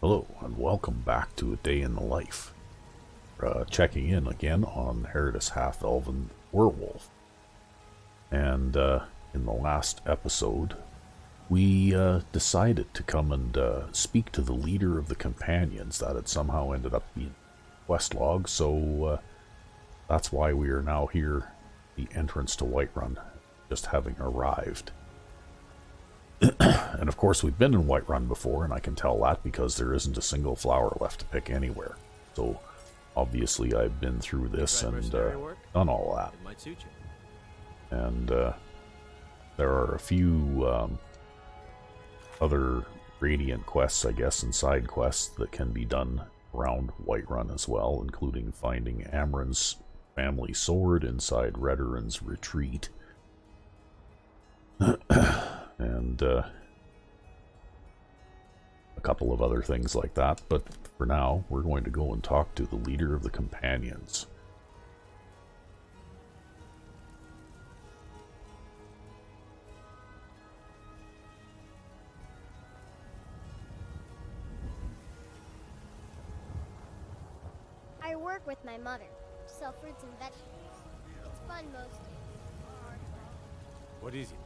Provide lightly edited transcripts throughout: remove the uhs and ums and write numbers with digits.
Hello, and welcome back to A Day in the Life. Checking in again on Herdis Halfelven Werewolf. And in the last episode, we decided to come and speak to the leader of the companions that had somehow ended up being quest log, so that's why we are now here, the entrance to Whiterun, just having arrived. And of course we've been in Whiterun before, and I can tell that because there isn't a single flower left to pick anywhere. So obviously I've been through this and done all that. And there are a few other Radiant quests, I guess, and side quests that can be done around Whiterun as well, including finding Amren's family sword inside Redoran's retreat. And a couple of other things like that, but for now we're going to go and talk to the leader of the companions. I work with my mother, sell fruits and vegetables. It's fun most days. What is it?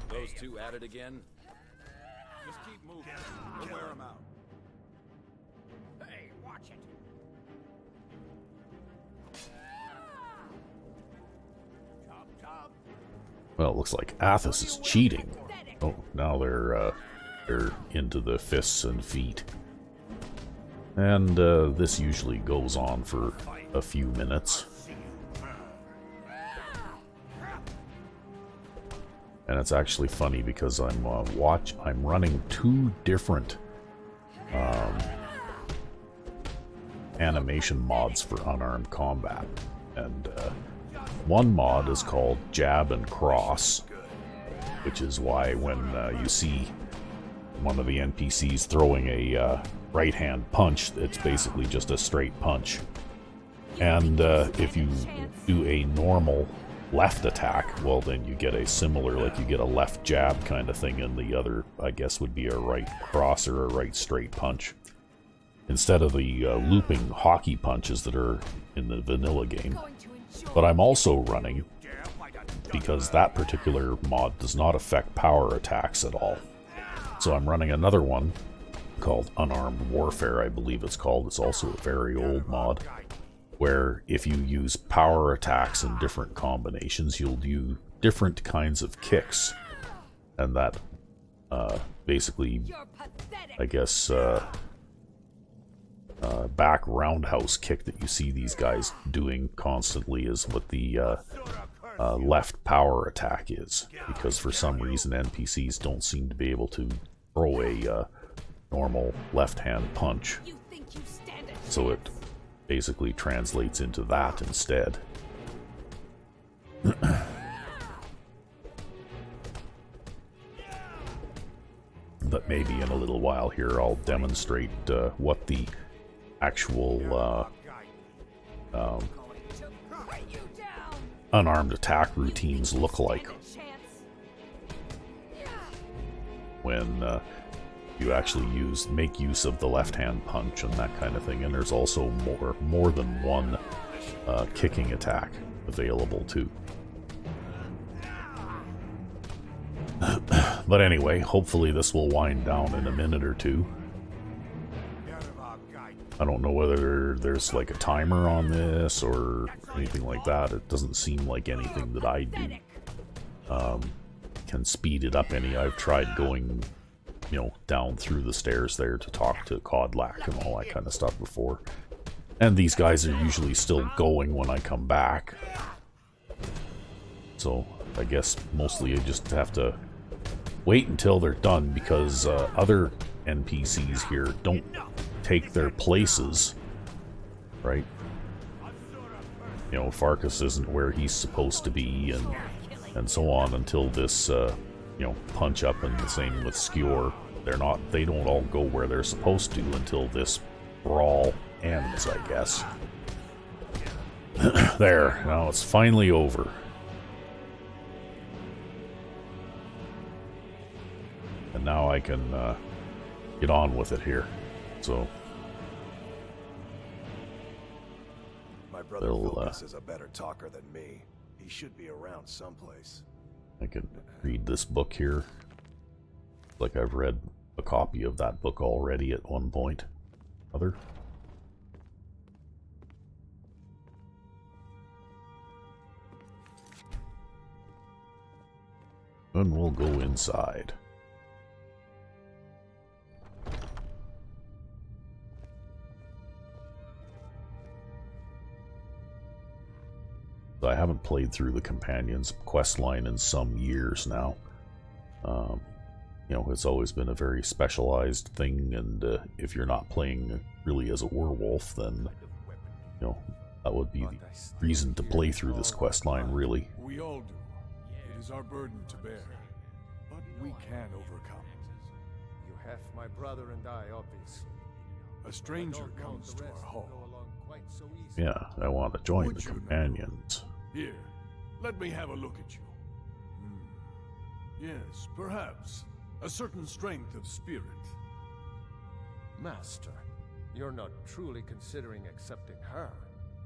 Those two at it again? Just keep moving. We'll wear them out. Hey, watch it. Well, it looks like Athos is cheating. Oh, now they're into the fists and feet. And this usually goes on for a few minutes. And it's actually funny because I'm running two different animation mods for unarmed combat, and one mod is called Jab and Cross, which is why when you see one of the NPCs throwing a right-hand punch, it's basically just a straight punch. And if you do a normal left attack, well then you get a similar, like you get a left jab kind of thing, and the other, I guess, would be a right cross or a right straight punch, instead of the looping hockey punches that are in the vanilla game. But I'm also running, because that particular mod does not affect power attacks at all, so I'm running another one called Unarmed Warfare, I believe it's called. It's also a very old mod, where if you use power attacks in different combinations, you'll do different kinds of kicks. And that basically, I guess, back roundhouse kick that you see these guys doing constantly is what the left power attack is. Because for some reason NPCs don't seem to be able to throw a normal left-hand punch. So it basically translates into that instead. But maybe in a little while here I'll demonstrate what the actual unarmed attack routines look like when you actually make use of the left-hand punch and that kind of thing. And there's also more than one kicking attack available too. But anyway, hopefully this will wind down in a minute or two. I don't know whether there's like a timer on this or anything like that. It doesn't seem like anything that I do can speed it up any. I've tried going, you know, down through the stairs there to talk to Codlack and all that kind of stuff before. And these guys are usually still going when I come back. So I guess mostly I just have to wait until they're done, because other NPCs here don't take their places, right? You know, Farkas isn't where he's supposed to be, and so on, until this you know, punch up, and the same with skewer. They don't all go where they're supposed to until this brawl ends, I guess. There, now it's finally over. And now I can get on with it here. So My brother Vilkas is a better talker than me. He should be around someplace. I can read this book here. Like I've read a copy of that book already at one point. Other. And we'll go inside. I haven't played through the Companion's quest line in some years now. You know, it's always been a very specialized thing, and if you're not playing really as a werewolf, then, you know, that would be the reason to play through this quest line, really. We all do. It is our burden to bear. But we can overcome. You have my brother and I, obviously. A stranger comes to our hall. Yeah, I want to join the Companions. Here, let me have a look at you. Yes, perhaps. A certain strength of spirit. Master, you're not truly considering accepting her.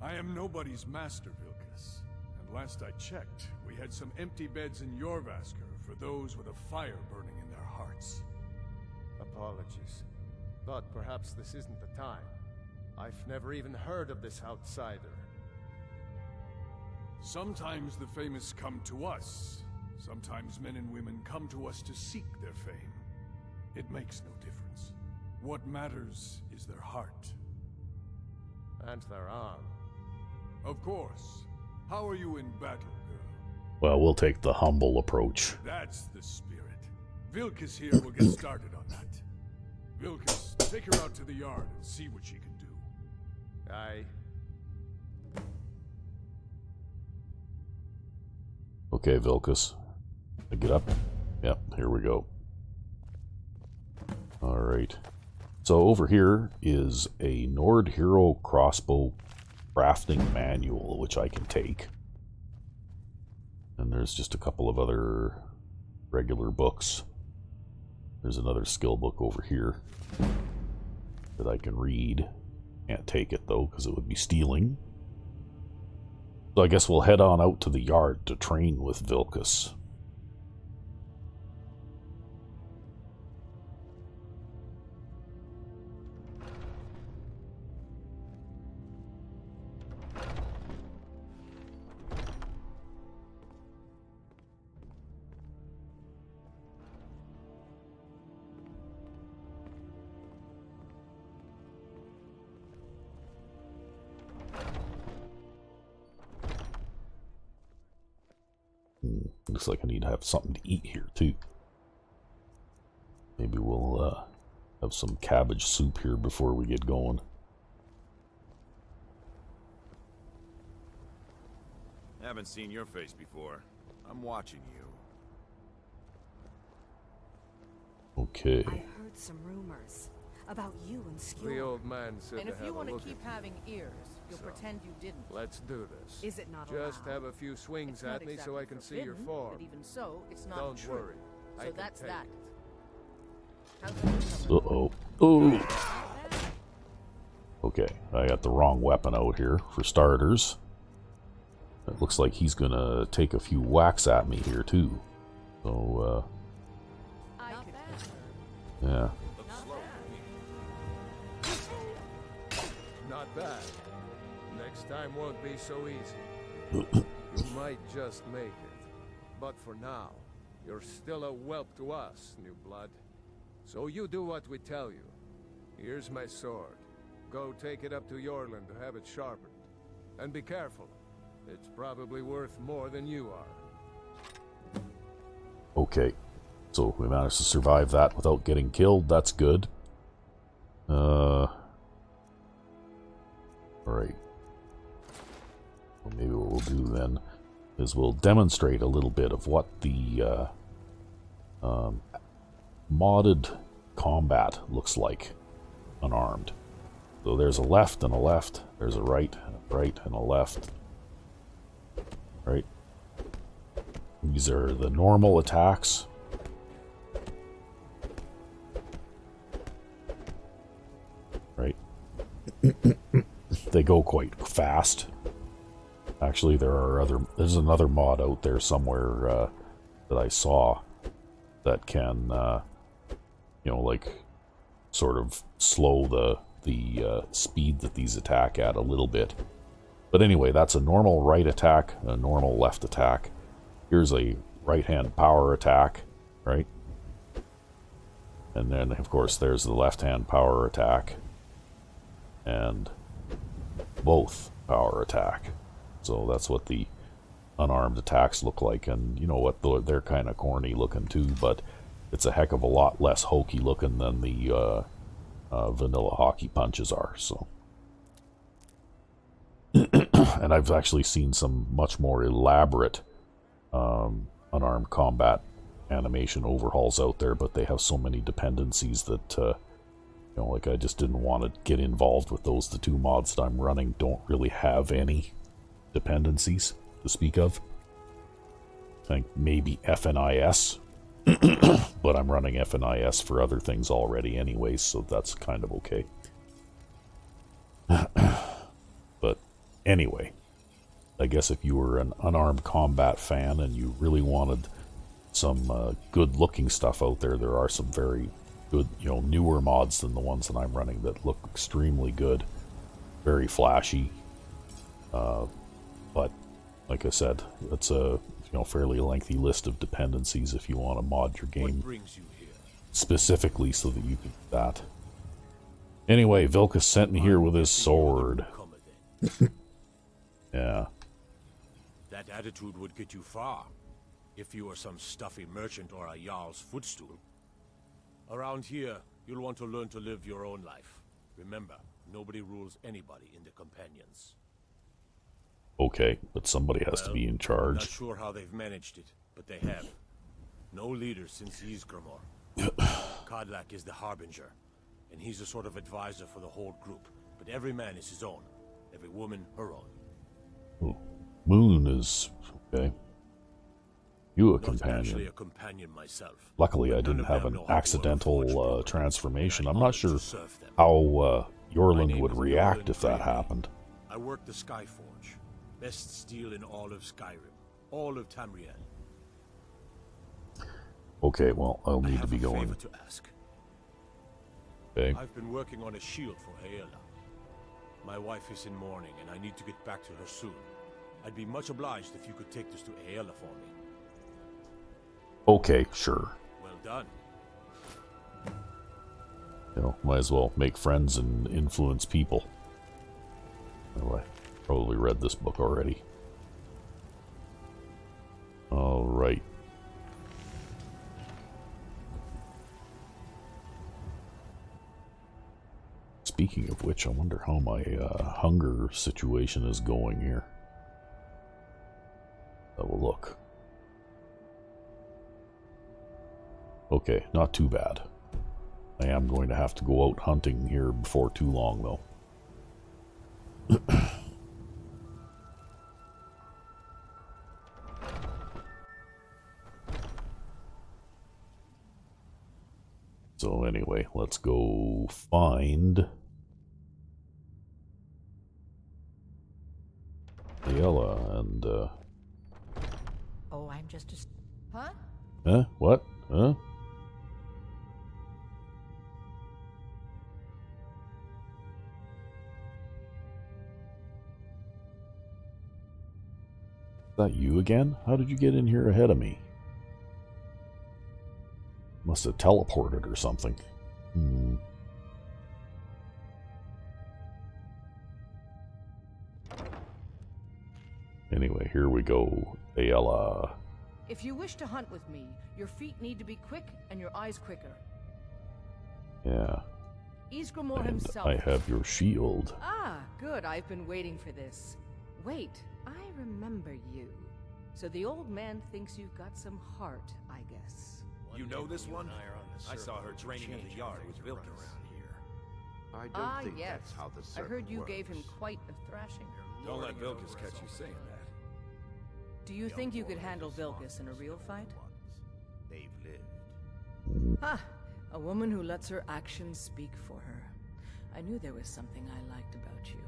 I am nobody's master, Vilkas. And last I checked, we had some empty beds in Jorvaskr for those with a fire burning in their hearts. Apologies. But perhaps this isn't the time. I've never even heard of this outsider. Sometimes the famous come to us. Sometimes men and women come to us to seek their fame. It makes no difference. What matters is their heart. And their arm. Of course. How are you in battle, girl? Well, we'll take the humble approach. That's the spirit. Vilkas here will get started on that. Vilkas, take her out to the yard and see what she can do. Aye. Okay, Vilkas. Get up. Yep, here we go. Alright. So over here is a Nord Hero crossbow crafting manual, which I can take. And there's just a couple of other regular books. There's another skill book over here that I can read. Can't take it though, because it would be stealing. So I guess we'll head on out to the yard to train with Vilkas. Looks like I need to have something to eat here too. Maybe we'll have some cabbage soup here before we get going. Haven't seen your face before. I'm watching you. Okay. I heard some rumors about you and The Skewer. old man said And to if have you a want to look keep at having ears, you'll So. pretend you didn't. Let's do this. Is it not Just allowed? have a few swings It's not at me so exactly I can see your forbidden, form. But even so, it's not Don't true. worry. I So can that's take that. it. How's that? Uh-oh. Oh! Okay, I got the wrong weapon out here, for starters. It looks like he's gonna take a few whacks at me here, too. So, I could yeah. Not bad. Next time won't be so easy. You might just make it. But for now, you're still a whelp to us, new blood. So you do what we tell you. Here's my sword. Go take it up to Yorland to have it sharpened. And be careful. It's probably worth more than you are. Okay. So, we managed to survive that without getting killed. That's good. Alright. Well, maybe what we'll do then is we'll demonstrate a little bit of what the modded combat looks like unarmed. So there's a left and a left, there's a right and a left. Right? These are the normal attacks. Right? They go quite fast. Actually, there's another mod out there somewhere that I saw that can, you know, like, sort of slow the speed that these attack at a little bit. But anyway, that's a normal right attack, a normal left attack. Here's a right-hand power attack, right? And then, of course, there's the left-hand power attack. And both power attack. So that's what the unarmed attacks look like. And you know what, they're kind of corny looking too, but it's a heck of a lot less hokey looking than the vanilla hockey punches are. So, and I've actually seen some much more elaborate unarmed combat animation overhauls out there, but they have so many dependencies that you know, like, I just didn't want to get involved with those. The two mods that I'm running don't really have any dependencies to speak of. I think maybe FNIS, but I'm running FNIS for other things already anyways, so that's kind of okay. But anyway, I guess if you were an unarmed combat fan and you really wanted some good-looking stuff out there, there are some very good, you know, newer mods than the ones that I'm running that look extremely good, very flashy. But like I said, it's a, you know, fairly lengthy list of dependencies if you want to mod your game specifically so that you can do that. Anyway, Vilcus sent me here with his sword. Yeah. That attitude would get you far if you were some stuffy merchant or a Jarl's footstool. Around here, you'll want to learn to live your own life. Remember, nobody rules anybody in the Companions. Okay, but somebody has to be in charge. Not sure how they've managed it, but they have. No leader since Ysgramor. Kodlak is the Harbinger, and he's a sort of advisor for the whole group. But every man is his own. Every woman, her own. Ooh. Moon is... okay. You a Not companion. actually a companion myself. Luckily, I didn't have an accidental transformation. I'm not sure how Yorland would react if that happened. I work the Skyforge. Best steel in all of Skyrim. All of Tamriel. Okay, well, I'll need to be I going. have a favor to ask. Okay. I've been working on a shield for Aela. My wife is in mourning, and I need to get back to her soon. I'd be much obliged if you could take this to Aela for me. Okay, sure. Well done. You know, might as well make friends and influence people. Well, I probably read this book already. Alright. Speaking of which, I wonder how my hunger situation is going here. Have a look. Okay, not too bad. I am going to have to go out hunting here before too long, though. So anyway, let's go find Ayala and Oh, I'm just a... Huh? Huh? What? Huh? Is that you again? How did you get in here ahead of me? Must have teleported or something. Anyway, here we go. Ayala. If you wish to hunt with me, your feet need to be quick and your eyes quicker. Yeah. Ysgramor And himself. I have your shield. Ah, good. I've been waiting for this. Wait, I remember you. So the old man thinks you've got some heart, I guess. You know this one? I saw her training in the yard with Vilkas. I don't Ah, think yes. that's how the I serpent heard you works. gave him quite a thrashing. Don't let Vilkas catch you saying that. Do you think you could handle Vilkas in a real fight? They've lived. Ha! A woman who lets her actions speak for her. I knew there was something I liked about you.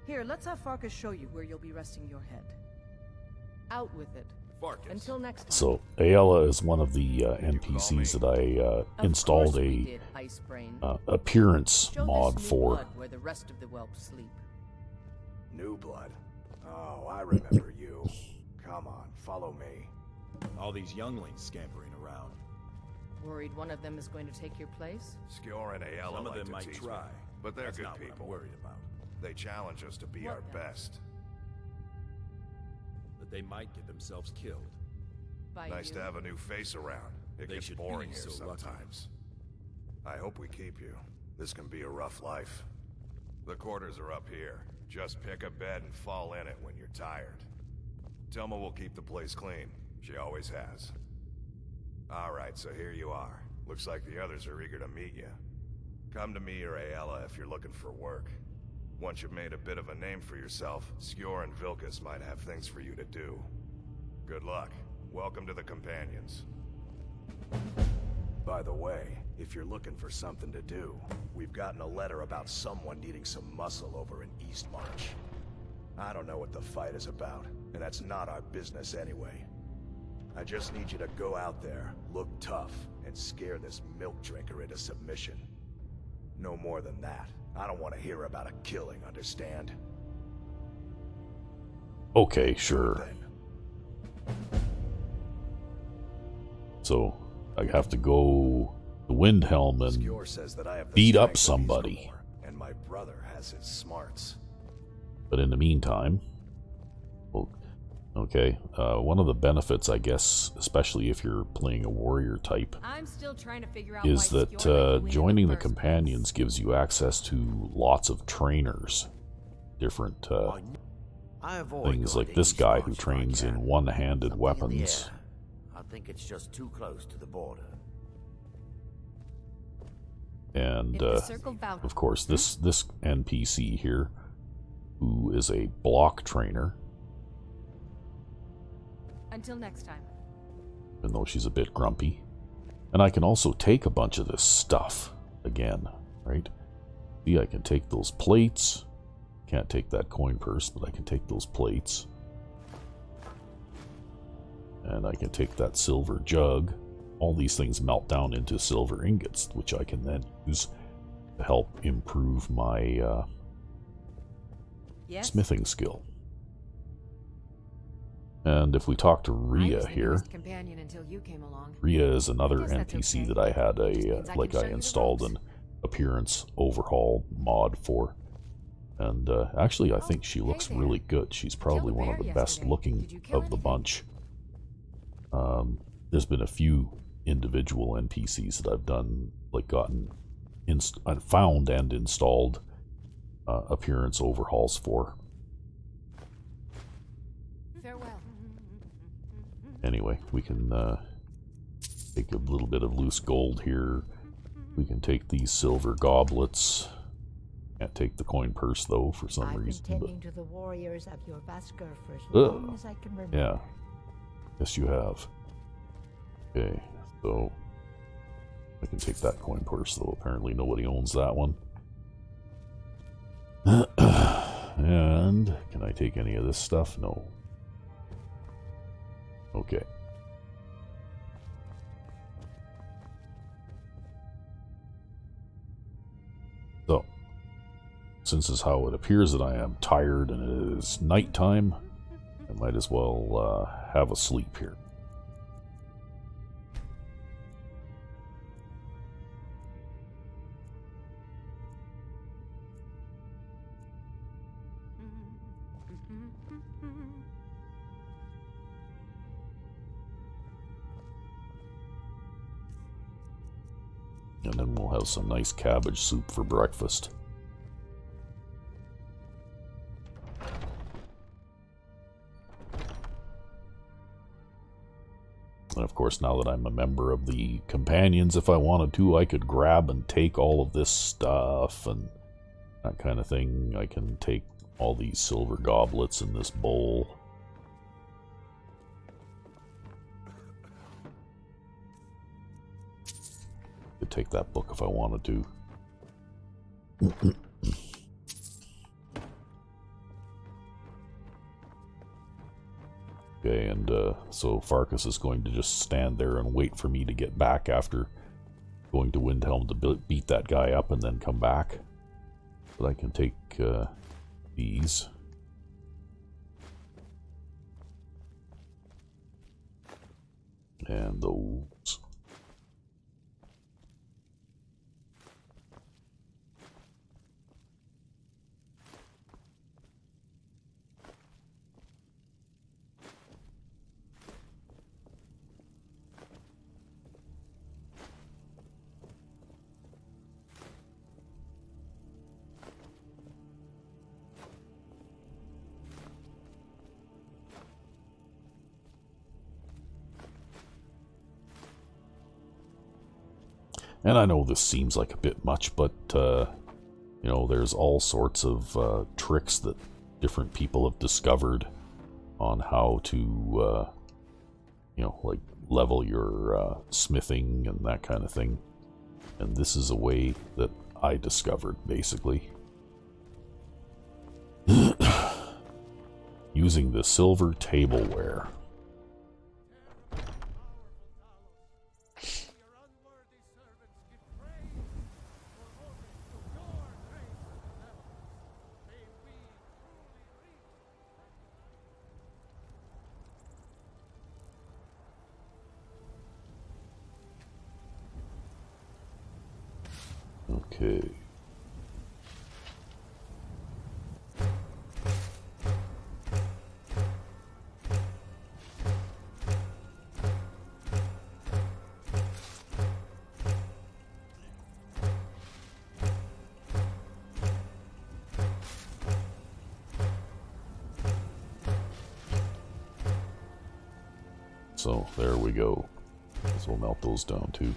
Here, let's have Farkas show you where you'll be resting your head. Out with it. Farkas. Until next time. So Ayala is one of the NPCs that I Of installed course we a did, Ice Brain. appearance Show mod this new for. blood where the rest of the whelps sleep. New blood. Oh, I remember you. Come on, follow me. All these younglings scampering around. Worried one of them is going to take your place? Skjor and Ayala Some of like them to might tease try, me, but they're That's good not what I'm people. worried about. They challenge us to be What our then? best. That they might get themselves killed. By Nice you? to have a new face around. It They gets should boring be here so lucky. sometimes. I hope we keep you. This can be a rough life. The quarters are up here. Just pick a bed and fall in it when you're tired. Telma will keep the place clean. She always has. Alright, so here you are. Looks like the others are eager to meet you. Come to me or Ayala if you're looking for work. Once you've made a bit of a name for yourself, Skjor and Vilkas might have things for you to do. Good luck. Welcome to the Companions. By the way, if you're looking for something to do, we've gotten a letter about someone needing some muscle over in Eastmarch. I don't know what the fight is about, and that's not our business anyway. I just need you to go out there, look tough, and scare this milk drinker into submission. No more than that. I don't want to hear about a killing, understand? Okay, sure. Then. So I have to go to Windhelm and Skjor says that I have the beat up strength of somebody. Isengard, and my brother has his smarts. But in the meantime, well, okay, one of the benefits, I guess, especially if you're playing a warrior type, I'm still trying to figure out is why that Skjor let you in joining the first place. companions gives you access to lots of trainers. Different I avoid things going like to this guy who Eastmarch if I trains in can. one-handed Something in the weapons. air. I think it's just too close to the border. And If the circle vouch- of course this NPC here, who is a block trainer, Until next time. even though she's a bit grumpy. And I can also take a bunch of this stuff again, right? See, I can take those plates. Can't take that coin purse, but I can take those plates. And I can take that silver jug. All these things melt down into silver ingots, which I can then use to help improve my Yes. smithing skill. And if we talk to I Rhea was the here, newest companion until you came along. Rhea is another I guess that's NPC okay. that I had Just means I like can show I you the installed ropes. an appearance overhaul mod for. And actually, I think she hey looks there. really good. She's killed probably a one of bear the best yesterday. looking Did you kill of the anything? bunch. There's been a few individual NPCs that I've done, like found and installed appearance overhauls for. Farewell. Anyway, we can take a little bit of loose gold here. We can take these silver goblets. Can't take the coin purse though for some I've reason. been But tending to the warriors of your Vasker for as Ugh. long as I can remember. yeah, yes you have. Okay, so I can take that coin purse though. Apparently nobody owns that one. And can I take any of this stuff? No. Okay. So, since it's how it appears that I am tired and it is nighttime, I might as well have a sleep here. And then we'll have some nice cabbage soup for breakfast. And of course, now that I'm a member of the Companions, if I wanted to, I could grab and take all of this stuff and that kind of thing. I can take all these silver goblets in this bowl. Could take that book if I wanted to. Okay, and so Farkas is going to just stand there and wait for me to get back after going to Windhelm to beat that guy up and then come back. But I can take these. And those. And I know this seems like a bit much, but, you know, there's all sorts of tricks that different people have discovered on how to, you know, like level your smithing and that kind of thing. And this is a way that I discovered, basically. Using the silver tableware. Okay. So there we go. So we'll melt those down too.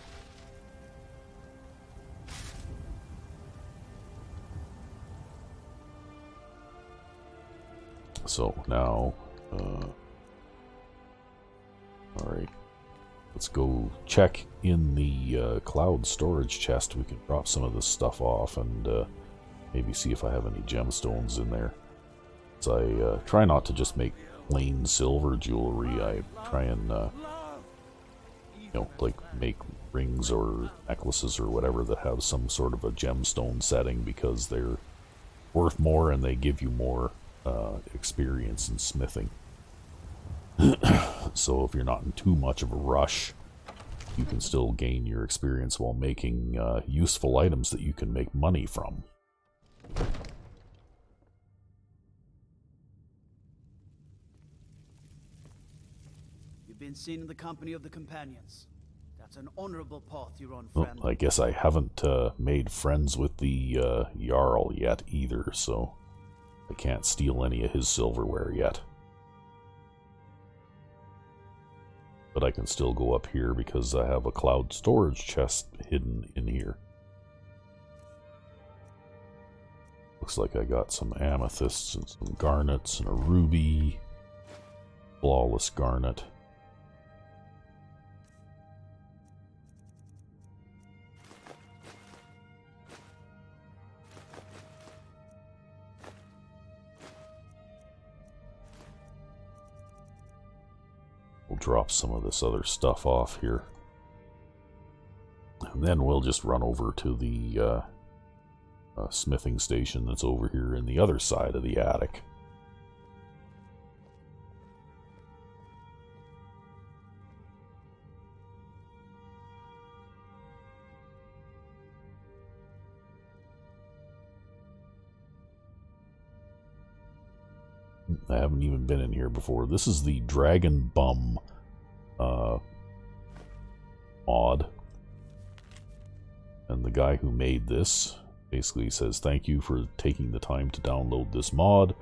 So now, alright, let's go check in the cloud storage chest. We can drop some of this stuff off and maybe see if I have any gemstones in there. So I try not to just make plain silver jewelry. I try and, you know, like make rings or necklaces or whatever that have some sort of a gemstone setting because they're worth more and they give you more experience in smithing. So if you're not in too much of a rush, you can still gain your experience while making useful items that you can make money from. You've been seen in the company of the Companions. That's an honorable path you're on, friend. Well, I guess I haven't made friends with the Jarl yet either, so I can't steal any of his silverware yet. But I can still go up here because I have a cloud storage chest hidden in here. Looks like I got some amethysts and some garnets and a ruby. Flawless garnet. We'll drop some of this other stuff off here. And then we'll just run over to the smithing station that's over here in the other side of the attic. I haven't even been in here before. This is the Dragon Bum mod. And the guy who made this basically says, thank you for taking the time to download this mod.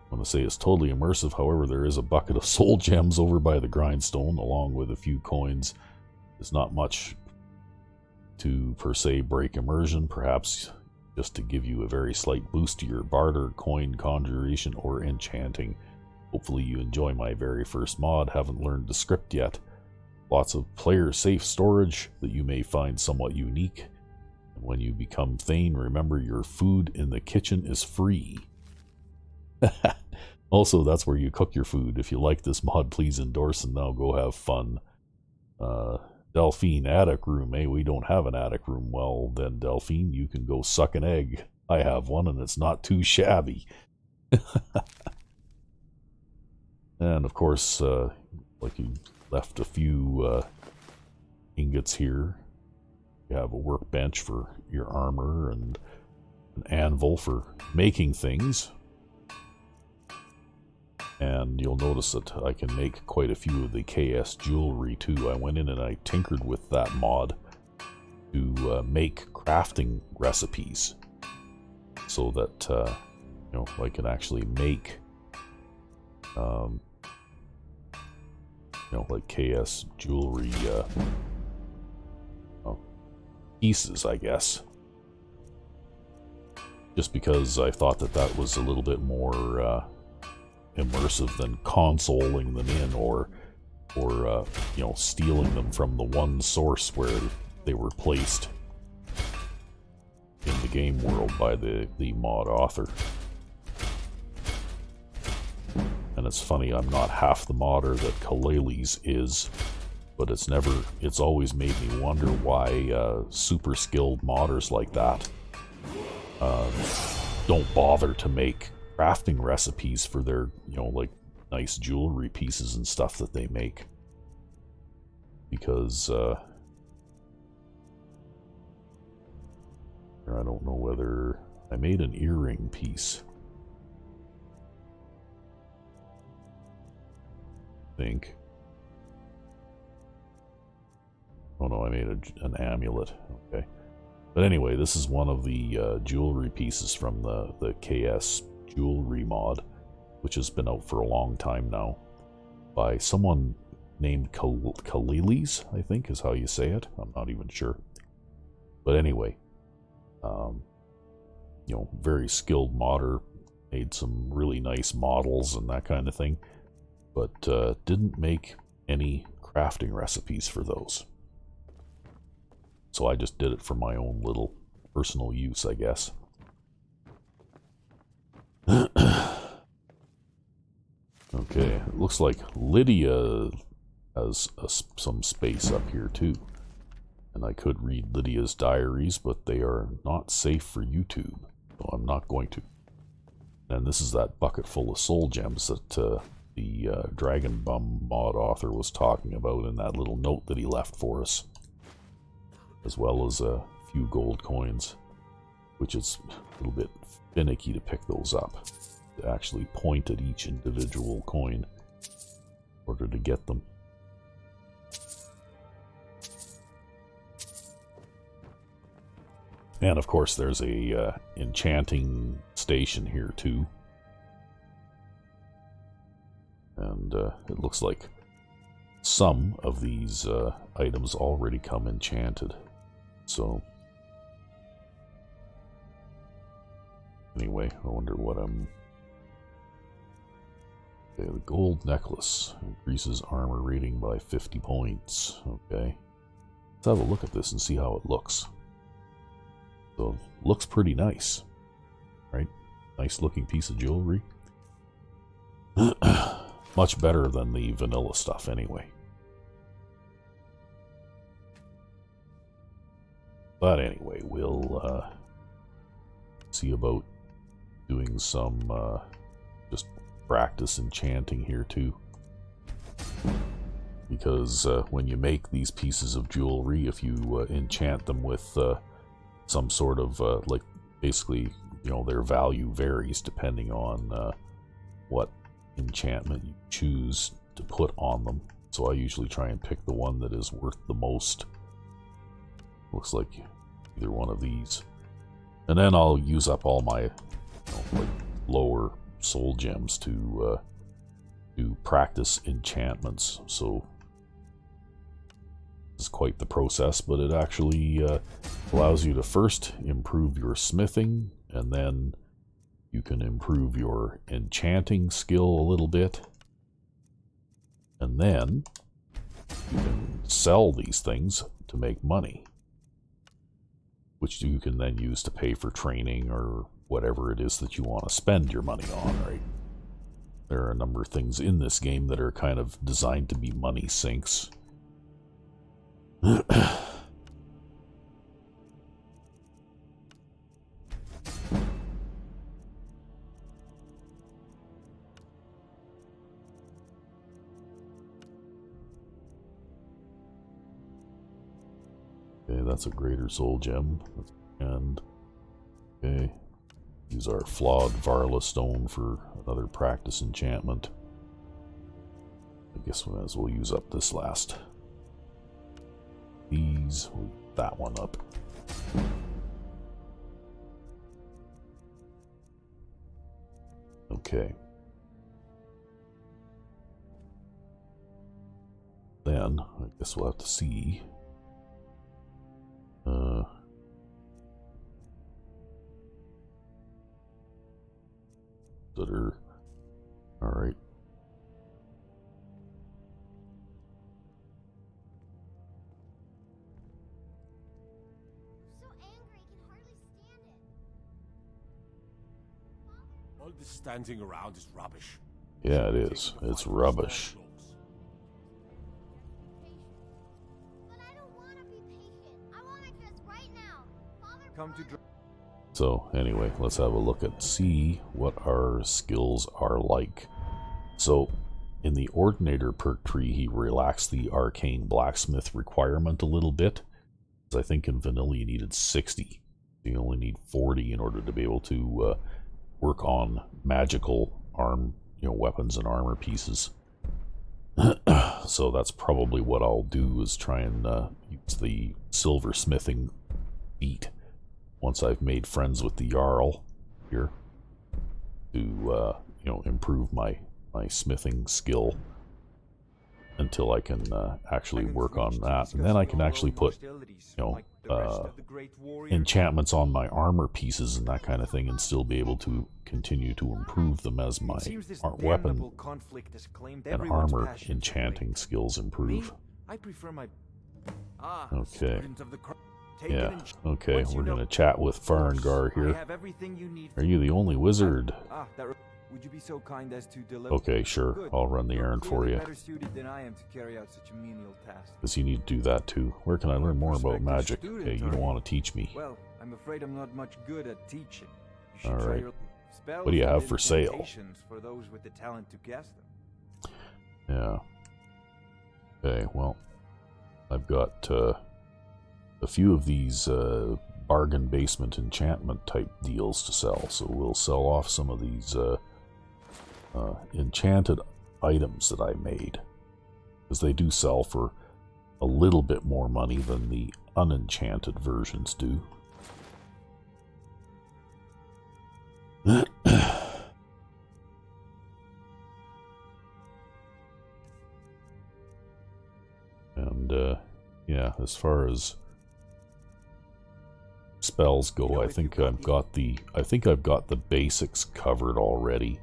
I want to say it's totally immersive. However, there is a bucket of soul gems over by the grindstone, along with a few coins. There's not much to, per se, break immersion. Perhaps just to give you a very slight boost to your barter, coin, conjuration, or enchanting. Hopefully you enjoy my very first mod. Haven't learned the script yet. Lots of player-safe storage that you may find somewhat unique. And when you become Thane, remember your food in the kitchen is free. Also, that's where you cook your food. If you like this mod, please endorse and now go have fun. Delphine, attic room. Hey, we don't have an attic room. Well, then, Delphine, you can go suck an egg. I have one, and it's not too shabby. And, of course, like you left a few ingots here. You have a workbench for your armor and an anvil for making things. And you'll notice that I can make quite a few of the KS jewelry too. I went in and I tinkered with that mod to make crafting recipes so that you know, I can actually make you know, like KS jewelry pieces, I guess. Just because I thought that that was a little bit more immersive than consoling them in, or you know, stealing them from the one source where they were placed in the game world by the mod author. And it's funny, I'm not half the modder that Kaleli's is, but it's always made me wonder why super skilled modders like that don't bother to make crafting recipes for their, you know, like nice jewelry pieces and stuff that they make. Because I don't know whether I made an earring piece. I think. Oh no, I made an amulet. Okay. But anyway, this is one of the jewelry pieces from the KS jewelry mod, which has been out for a long time now, by someone named Kaleli's, I think is how you say it. I'm not even sure. But anyway, you know, very skilled modder, made some really nice models and that kind of thing, but didn't make any crafting recipes for those. So I just did it for my own little personal use, I guess. Okay, it looks like Lydia has some space up here too. And I could read Lydia's diaries, but they are not safe for YouTube, so I'm not going to. And this is that bucket full of soul gems that the Dragon Bum mod author was talking about in that little note that he left for us. As well as a few gold coins, which is a little bit finicky to pick those up. To actually point at each individual coin in order to get them. And of course there's a enchanting station here too. And it looks like some of these items already come enchanted. So anyway, I wonder what I'm... Okay, the gold necklace increases armor rating by 50 points. Okay. Let's have a look at this and see how it looks. So, looks pretty nice. Right? Nice looking piece of jewelry. Much better than the vanilla stuff anyway. But anyway, we'll see about doing some just practice enchanting here too. Because when you make these pieces of jewelry, if you enchant them with some sort of, like, basically, you know, their value varies depending on what enchantment you choose to put on them. So I usually try and pick the one that is worth the most. Looks like either one of these. And then I'll use up all my, you know, like, lower soul gems to practice enchantments. So it's quite the process, but it actually allows you to first improve your smithing, and then you can improve your enchanting skill a little bit, and then you can sell these things to make money, which you can then use to pay for training or whatever it is that you want to spend your money on, right? There are a number of things in this game that are kind of designed to be money sinks. Okay, that's a greater soul gem. And okay, use our flawed Varla stone for another practice enchantment. I guess we might as well use up this last. These, that one up. Okay. Then I guess we'll have to see. That are all right. So angry, I can hardly stand it. All this standing around is rubbish. Yeah, it is. It's rubbish. But I don't want to be patient. I want to dress right now. Father, Come to So anyway, let's have a look at see what our skills are like. So in the Ordinator perk tree, he relaxed the Arcane Blacksmith requirement a little bit. Because I think in vanilla you needed 60. You only need 40 in order to be able to work on magical weapons and armor pieces. So that's probably what I'll do, is try and use the silversmithing feat once I've made friends with the Jarl here to improve my smithing skill until I can actually work on that, and then I can actually put enchantments on my armor pieces and that kind of thing, and still be able to continue to improve them as my weapon and armor enchanting skills improve. I prefer my Okay. Yeah, okay, we're gonna chat with Farengar here. Are you the only wizard? Would you be so kind as to deliver? Okay, sure, I'll run the errand for you. Better suited than I am to carry out such a menial task. Because you need to do that too. Where can I learn more about magic? Okay, you don't want to teach me. Well, I'm afraid I'm not much good at teaching. You should All try right. your spells What do you have and for sale? incantations for those with the talent to cast them. Yeah. Okay, well, I've got a few of these bargain basement enchantment type deals to sell, so we'll sell off some of these enchanted items that I made, because they do sell for a little bit more money than the unenchanted versions do. And yeah, as far as spells go, I think I've got the basics covered already.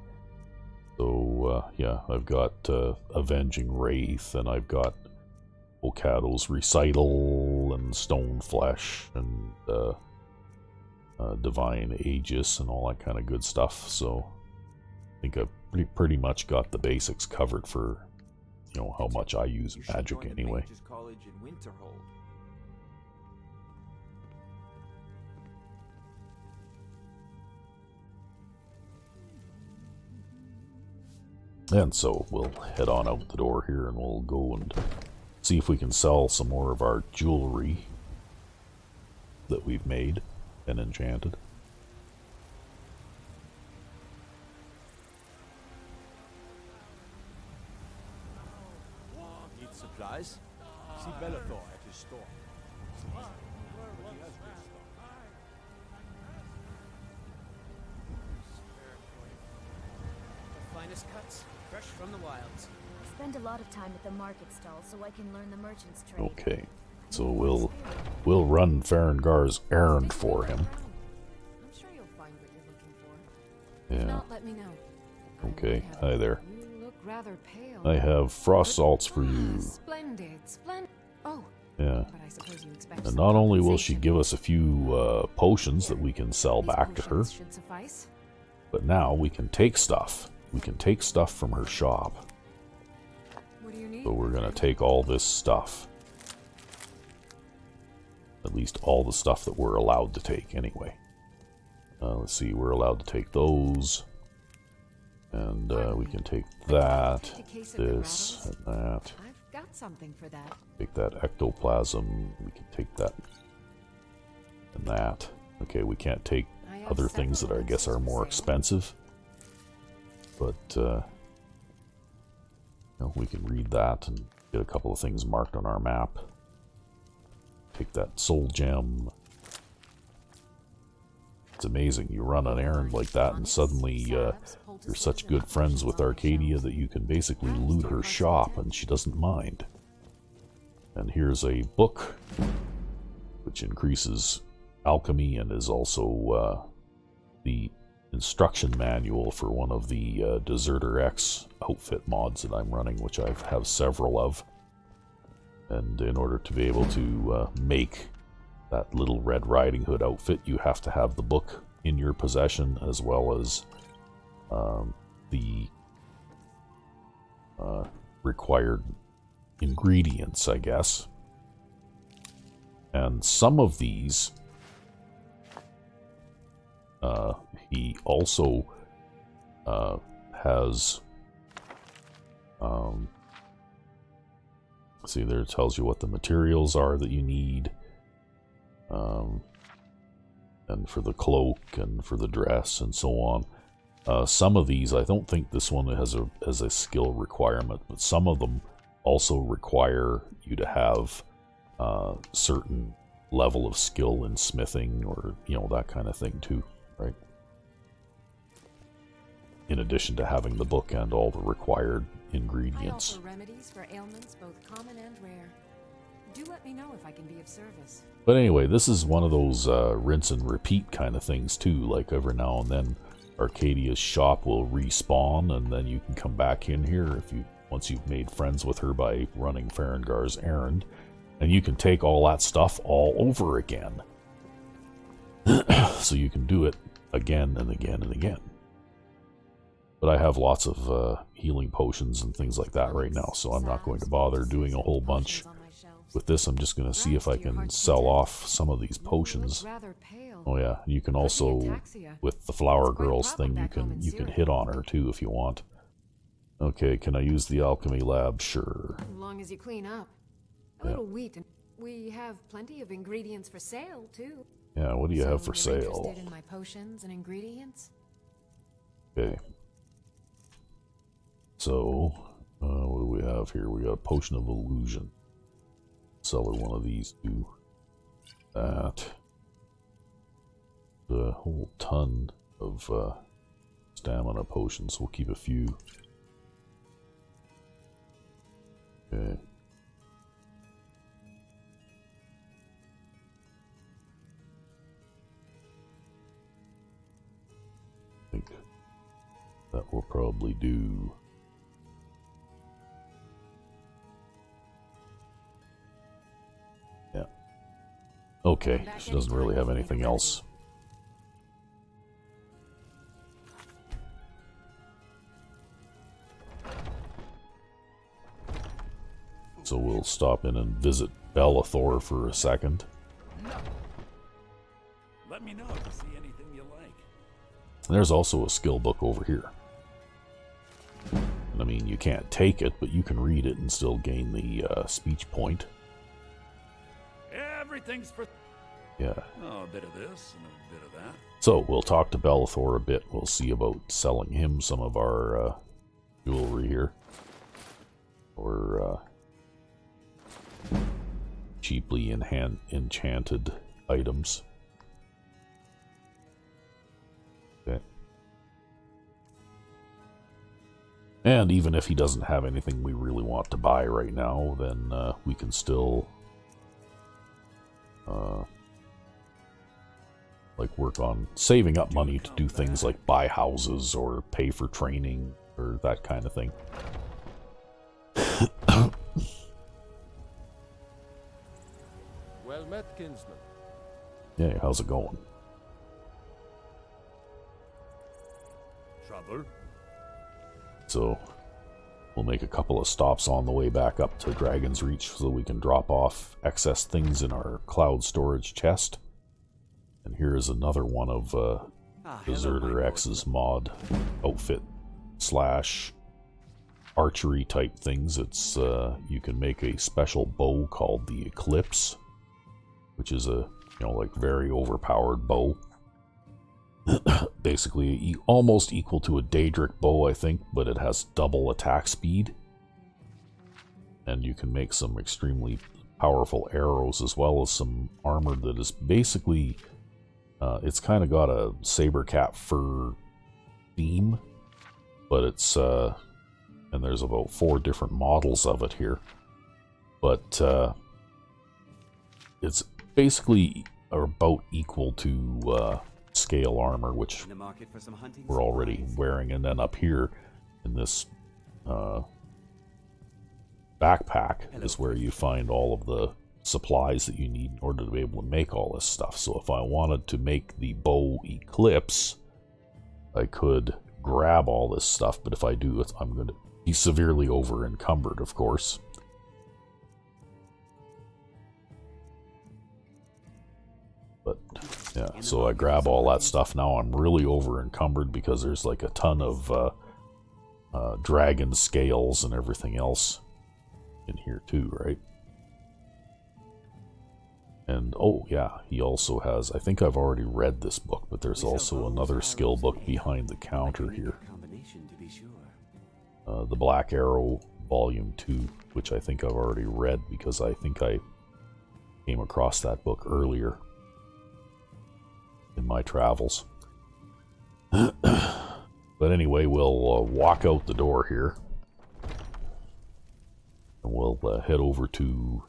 So yeah, I've got Avenging Wraith, and I've got Okado's Recital, and Stone Flesh, and Divine Aegis, and all that kind of good stuff. So I think I've pretty much got the basics covered for how much I use magic anyway. College in Winterhold. And so we'll head on out the door here, and we'll go and see if we can sell some more of our jewelry that we've made and enchanted. Need supplies? See Bellathor at his store. finest cuts, fresh from the wilds. I spend a lot of time at the market stall so I can learn the merchant's trade. Okay, so we'll run Farengar's errand for him. I'm sure you'll find what you're looking for. If Yeah. not, let me know. Okay. Hi there. You look rather pale. I have frost salts for you. Splendid, splendid. Oh. Yeah. But I suppose you expect And some not only will she compensation. give us a few potions that we can sell These back to her, potions should suffice. but now we can take stuff. We can take stuff from her shop. What do you need? So we're gonna take all this stuff. At least all the stuff that we're allowed to take, anyway. Let's see, we're allowed to take those. And we can take that, this, and that. I've got something for that. Take that ectoplasm. We can take that and that. Okay, we can't take other things that I guess are more expensive. But, you know, we can read that and get a couple of things marked on our map. Take that soul gem. It's amazing. You run an errand like that and suddenly you're such good friends with Arcadia that you can basically loot her shop and she doesn't mind. And here's a book which increases alchemy and is also the instruction manual for one of the Deserter X outfit mods that I'm running, which I have several of. And in order to be able to make that little Red Riding Hood outfit, you have to have the book in your possession as well as the required ingredients, I guess. And some of these he also has see, there it tells you what the materials are that you need, and for the cloak and for the dress and so on. Some of these, I don't think this one has a skill requirement, but some of them also require you to have certain level of skill in smithing or, you know, that kind of thing too, right? In addition to having the book and all the required ingredients. I offer remedies for ailments both common and rare. Do let me know if I can be of service. But anyway, this is one of those rinse and repeat kind of things too. Like every now and then, Arcadia's shop will respawn, and then you can come back in here if once you've made friends with her by running Farengar's errand, and you can take all that stuff all over again. So you can do it again and again and again. But I have lots of healing potions and things like that right now, so I'm not going to bother doing a whole bunch with this. I'm just going to see if I can sell off some of these potions. Oh yeah, you can also, with the Flower Girls thing, you can hit on her too if you want. Okay, can I use the alchemy lab? Sure. As long as you clean up. A little wheat, and we have plenty of ingredients for sale too. Yeah, what do you have for So you're sale? interested in my potions and ingredients? Okay. So, what do we have here? We got a potion of illusion. Sell her one of these too. That. A whole ton of stamina potions. We'll keep a few. Okay. I think that will probably do. Yeah. Okay, she doesn't really have anything else. So we'll stop in and visit Bellathor for a second. Let me know if you see anything you like. There's also a skill book over here. I mean, you can't take it, but you can read it and still gain the speech point. Everything's for... Yeah. Oh, a bit of this and a bit of that. So we'll talk to Bellathor a bit. We'll see about selling him some of our jewelry here. Or cheaply enchanted items. Okay. And even if he doesn't have anything we really want to buy right now, then we can still like work on saving up money to do things like buy houses or pay for training or that kind of thing. Well met, kinsman. Yeah, how's it going? Trouble? So we'll make a couple of stops on the way back up to Dragon's Reach so we can drop off excess things in our cloud storage chest. And here is another one of Deserter X's mod outfit / archery type things. It's you can make a special bow called the Eclipse, which is a like very overpowered bow. Basically almost equal to a Daedric bow, I think, but it has double attack speed. And you can make some extremely powerful arrows as well as some armor that is basically it's kind of got a saber cat fur theme, but it's and there's about 4 different models of it here, but it's basically about equal to scale armor, which we're already wearing. And then up here in this backpack is where you find all of the supplies that you need in order to be able to make all this stuff. So if I wanted to make the bow Eclipse, I could grab all this stuff, but if I do it, I'm going to be severely over encumbered, of course. But yeah, so I grab all that stuff. Now I'm really over encumbered because there's like a ton of dragon scales and everything else in here too, right? And oh yeah, he also has, I think I've already read this book, but there's also another skill book behind the counter here. The Black Arrow Volume 2, which I think I've already read because I think I came across that book earlier in my travels. But anyway, we'll walk out the door here. And we'll head over to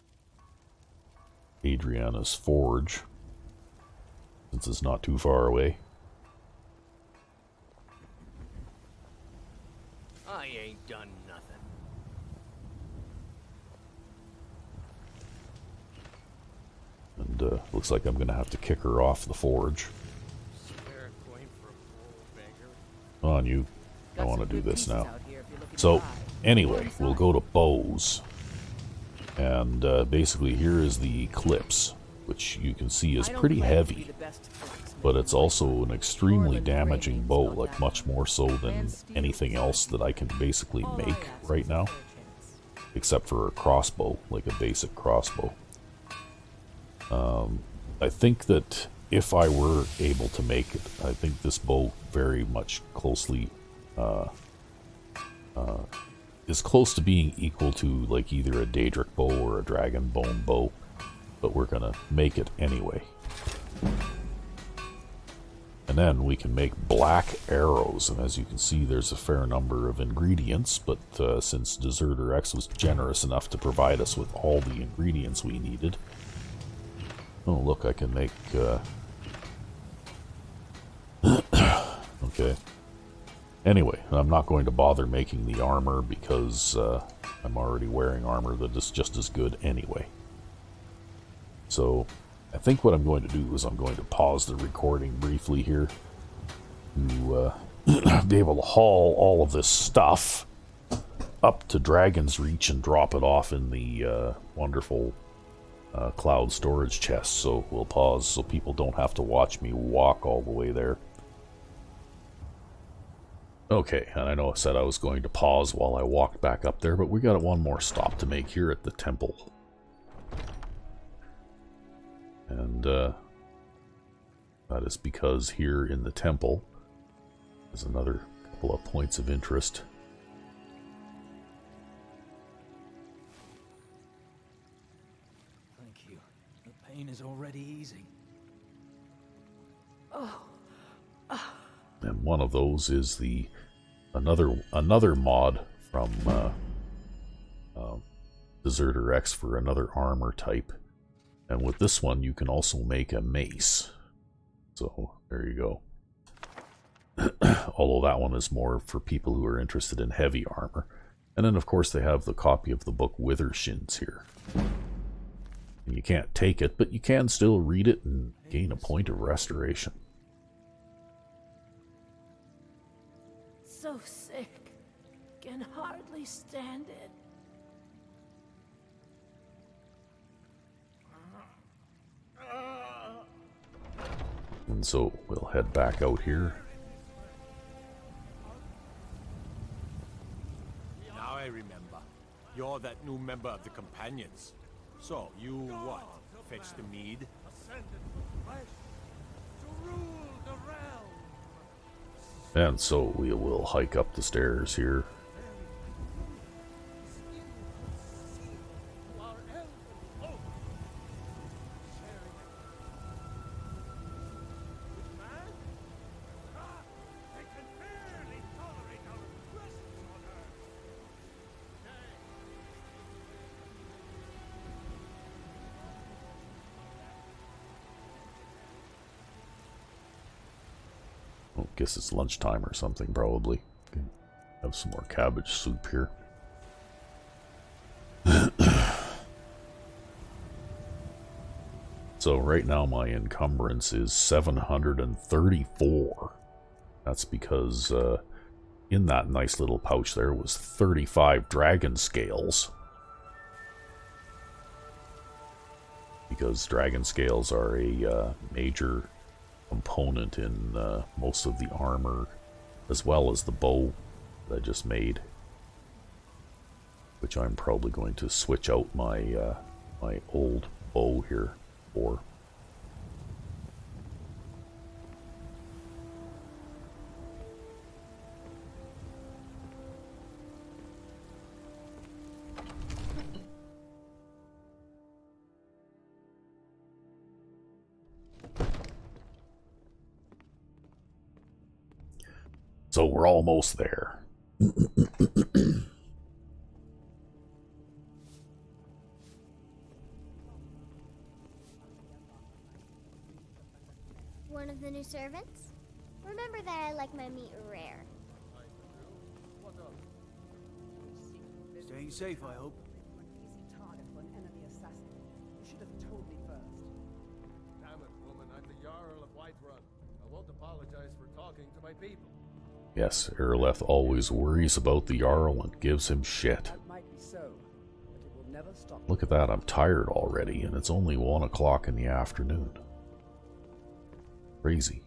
Adriana's Forge, since it's not too far away. I ain't done nothing. And looks like I'm gonna have to kick her off the forge. Come on, you. I want to do this now. So, anyway, we'll go to bows. And basically here is the Eclipse, which you can see is pretty heavy. But it's also an extremely damaging bow, like much more so than anything else that I can basically make right now. Except for a crossbow, like a basic crossbow. I think that if I were able to make it, I think this bow very much closely is close to being equal to like either a Daedric bow or a dragon bone bow, but we're gonna make it anyway. And then we can make black arrows, and as you can see there's a fair number of ingredients, but since Deserter X was generous enough to provide us with all the ingredients we needed. Oh look, I can make okay. Anyway, I'm not going to bother making the armor because I'm already wearing armor that is just as good anyway. So I think what I'm going to do is I'm going to pause the recording briefly here to be able to haul all of this stuff up to Dragon's Reach and drop it off in the wonderful cloud storage chest. So we'll pause so people don't have to watch me walk all the way there. Okay, and I know I said I was going to pause while I walked back up there, but we got one more stop to make here at the temple. And that is because here in the temple is another couple of points of interest. Thank you. The pain is already easing. And one of those is the another mod from Deserter X for another armor type. And with this one, you can also make a mace. So, there you go. Although that one is more for people who are interested in heavy armor. And then, of course, they have the copy of the book Withershins here. And you can't take it, but you can still read it and gain a point of restoration. So sick. Can hardly stand it. And so we'll head back out here. Now I remember. You're that new member of the Companions. So, you what? Fetch the mead? And so we will hike up the stairs here. Guess it's lunchtime or something, probably. Have some more cabbage soup here. So right now my encumbrance is 734. That's because in that nice little pouch there was 35 dragon scales. Because dragon scales are a major component in most of the armor, as well as the bow that I just made, which I'm probably going to switch out my my old bow here for. So we're almost there. One of the new servants? Remember that I like my meat rare. Staying safe, I hope. Damn it, woman, I'm the Jarl of Whiterun. I won't apologize for talking to my people. Yes, Erleth always worries about the Jarl and gives him shit. Look at that, I'm tired already, and it's only 1 o'clock in the afternoon. Crazy.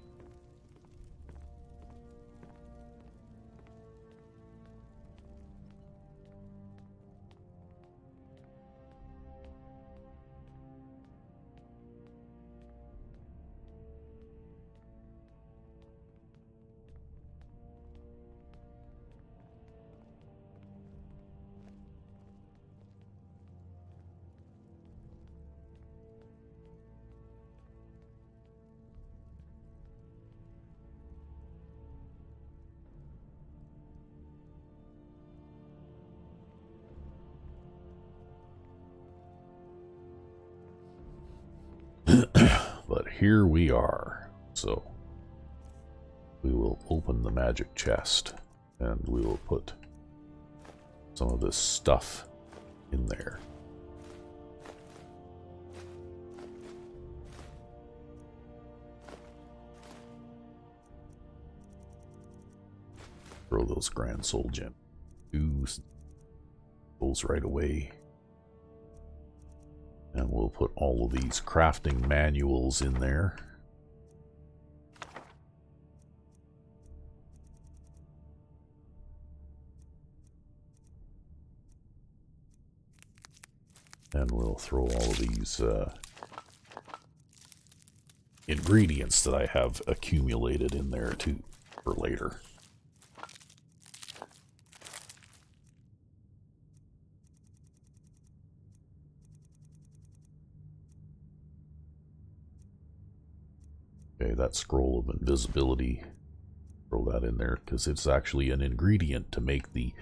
But here we are. So we will open the magic chest and we will put some of this stuff in there. Throw those grand soul gems right away. And we'll put all of these crafting manuals in there. And we'll throw all of these ingredients that I have accumulated in there too for later. Okay, that scroll of invisibility, throw that in there because it's actually an ingredient to make the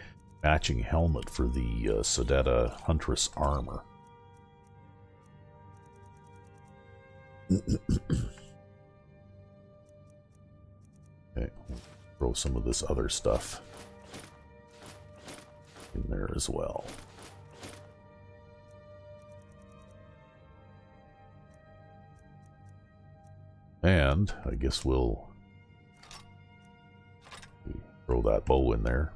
matching helmet for the Sodetta Huntress armor. Okay, throw some of this other stuff in there as well. And I guess we'll throw that bow in there.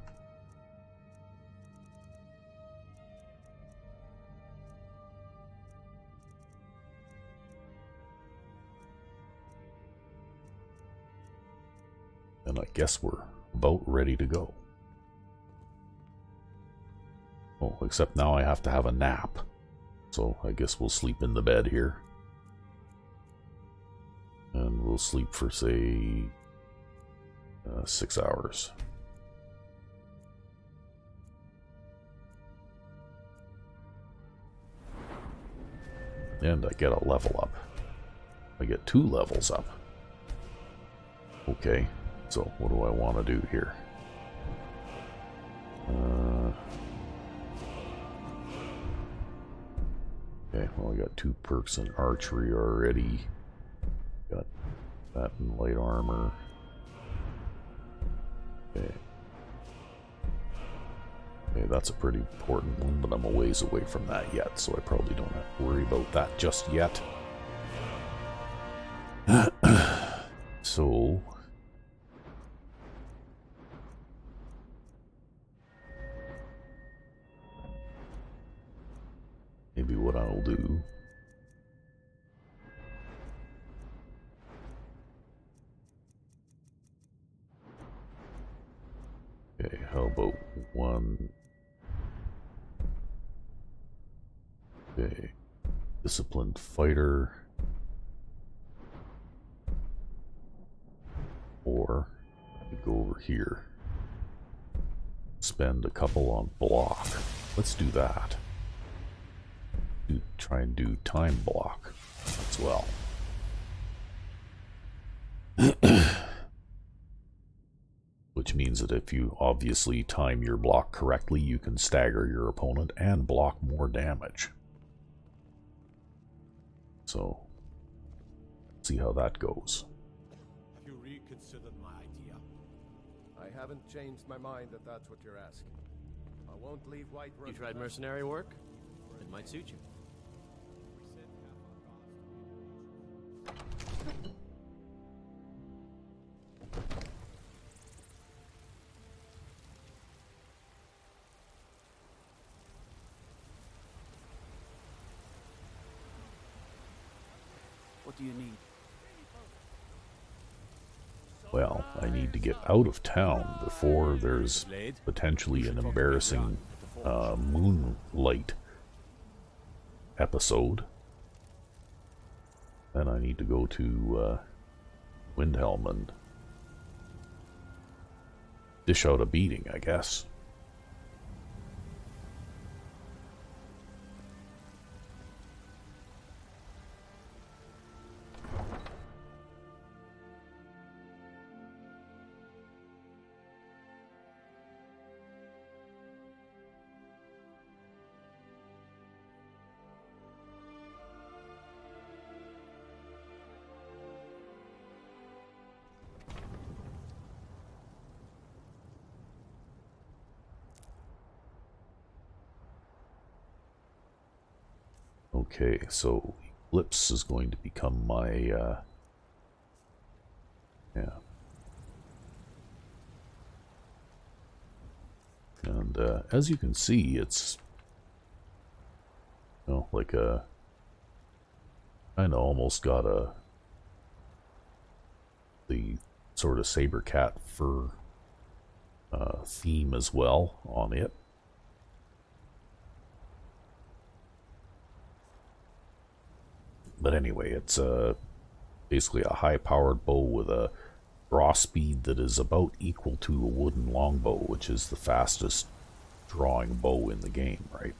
And I guess we're about ready to go. Oh, except now I have to have a nap. So I guess we'll sleep in the bed here. And we'll sleep for, say, 6 hours. And I get a level up. I get 2 levels up. Okay, so what do I want to do here? Okay, well I got 2 perks in archery already. Got that in light armor. Okay. Okay, that's a pretty important one, but I'm a ways away from that yet, so I probably don't have to worry about that just yet. So... maybe what I'll do... okay, how about one... okay, disciplined fighter... or we go over here. Spend a couple on block. Let's do that. Try and do time block as well. Which means that if you obviously time your block correctly, you can stagger your opponent and block more damage. So, see how that goes. Have you reconsidered my idea? I haven't changed my mind if that's what you're asking. I won't leave White Run. You tried mercenary work? It might suit you. What do you need? Well, I need to get out of town before there's potentially an embarrassing moonlight episode. Then I need to go to Windhelm and dish out a beating, I guess. Okay, so Eclipse is going to become my, yeah. And as you can see, it's, you know, like a, kind of almost got the sort of saber cat fur theme as well on it. But anyway, it's basically a high-powered bow with a draw speed that is about equal to a wooden longbow, which is the fastest drawing bow in the game, right?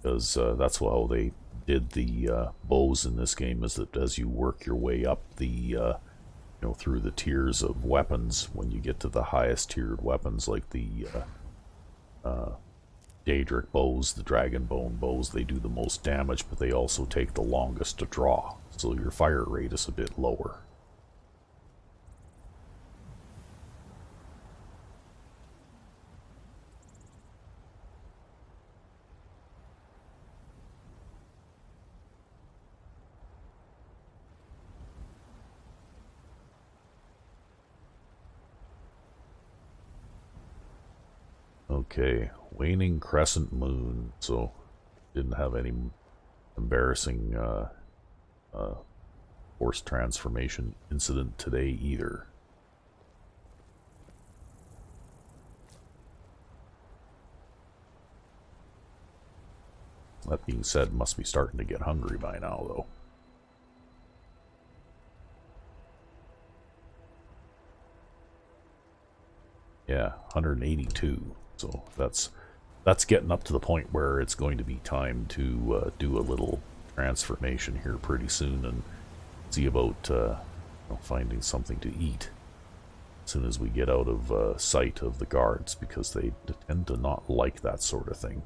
Because that's how they did the bows in this game is that as you work your way up the through the tiers of weapons, when you get to the highest tiered weapons like the Daedric bows, the Dragonbone bows, they do the most damage, but they also take the longest to draw, so your fire rate is a bit lower. Okay, waning crescent moon, so didn't have any embarrassing force transformation incident today either. That being said, must be starting to get hungry by now though. Yeah, 182. So that's getting up to the point where it's going to be time to do a little transformation here pretty soon and see about finding something to eat as soon as we get out of sight of the guards, because they tend to not like that sort of thing.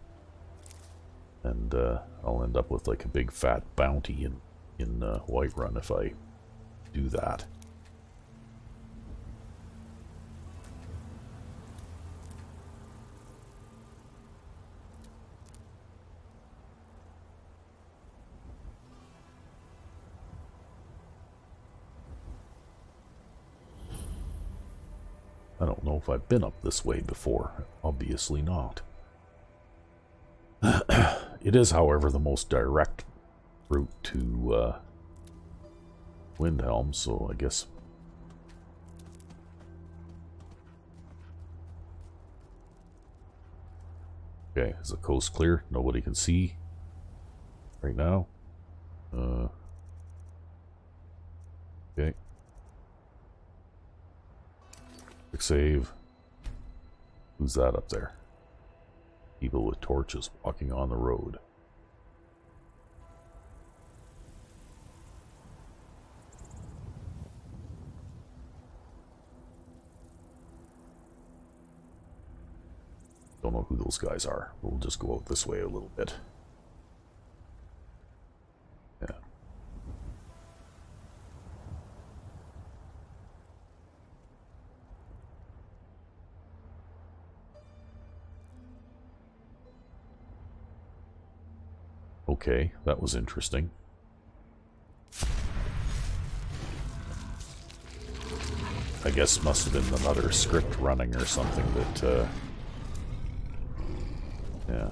And I'll end up with like a big fat bounty in Whiterun if I do that. I don't know if I've been up this way before. Obviously not. It is, however, the most direct route to Windhelm, so I guess... Okay, is the coast clear? Nobody can see right now. Okay. Quick save. Who's that up there? People with torches walking on the road. Don't know who those guys are. We'll just go out this way a little bit. Yeah. Okay, that was interesting. I guess must have been another script running or something that, yeah.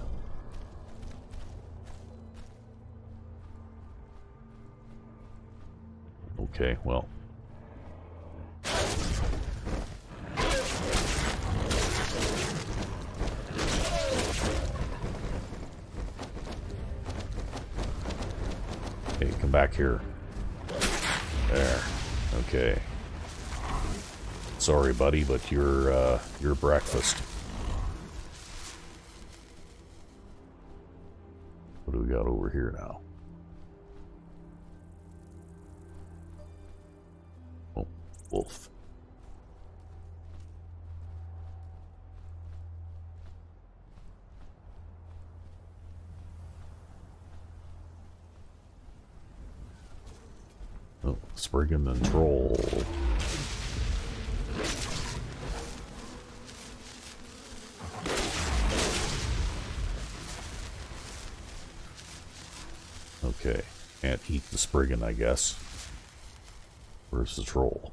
Okay, well. Hey, come back here. There. Okay. Sorry, buddy, but you're breakfast. What do we got over here now? Oh, wolf. Oh, Spriggan and Troll. Okay, can't eat the Spriggan, I guess. Where's the Troll?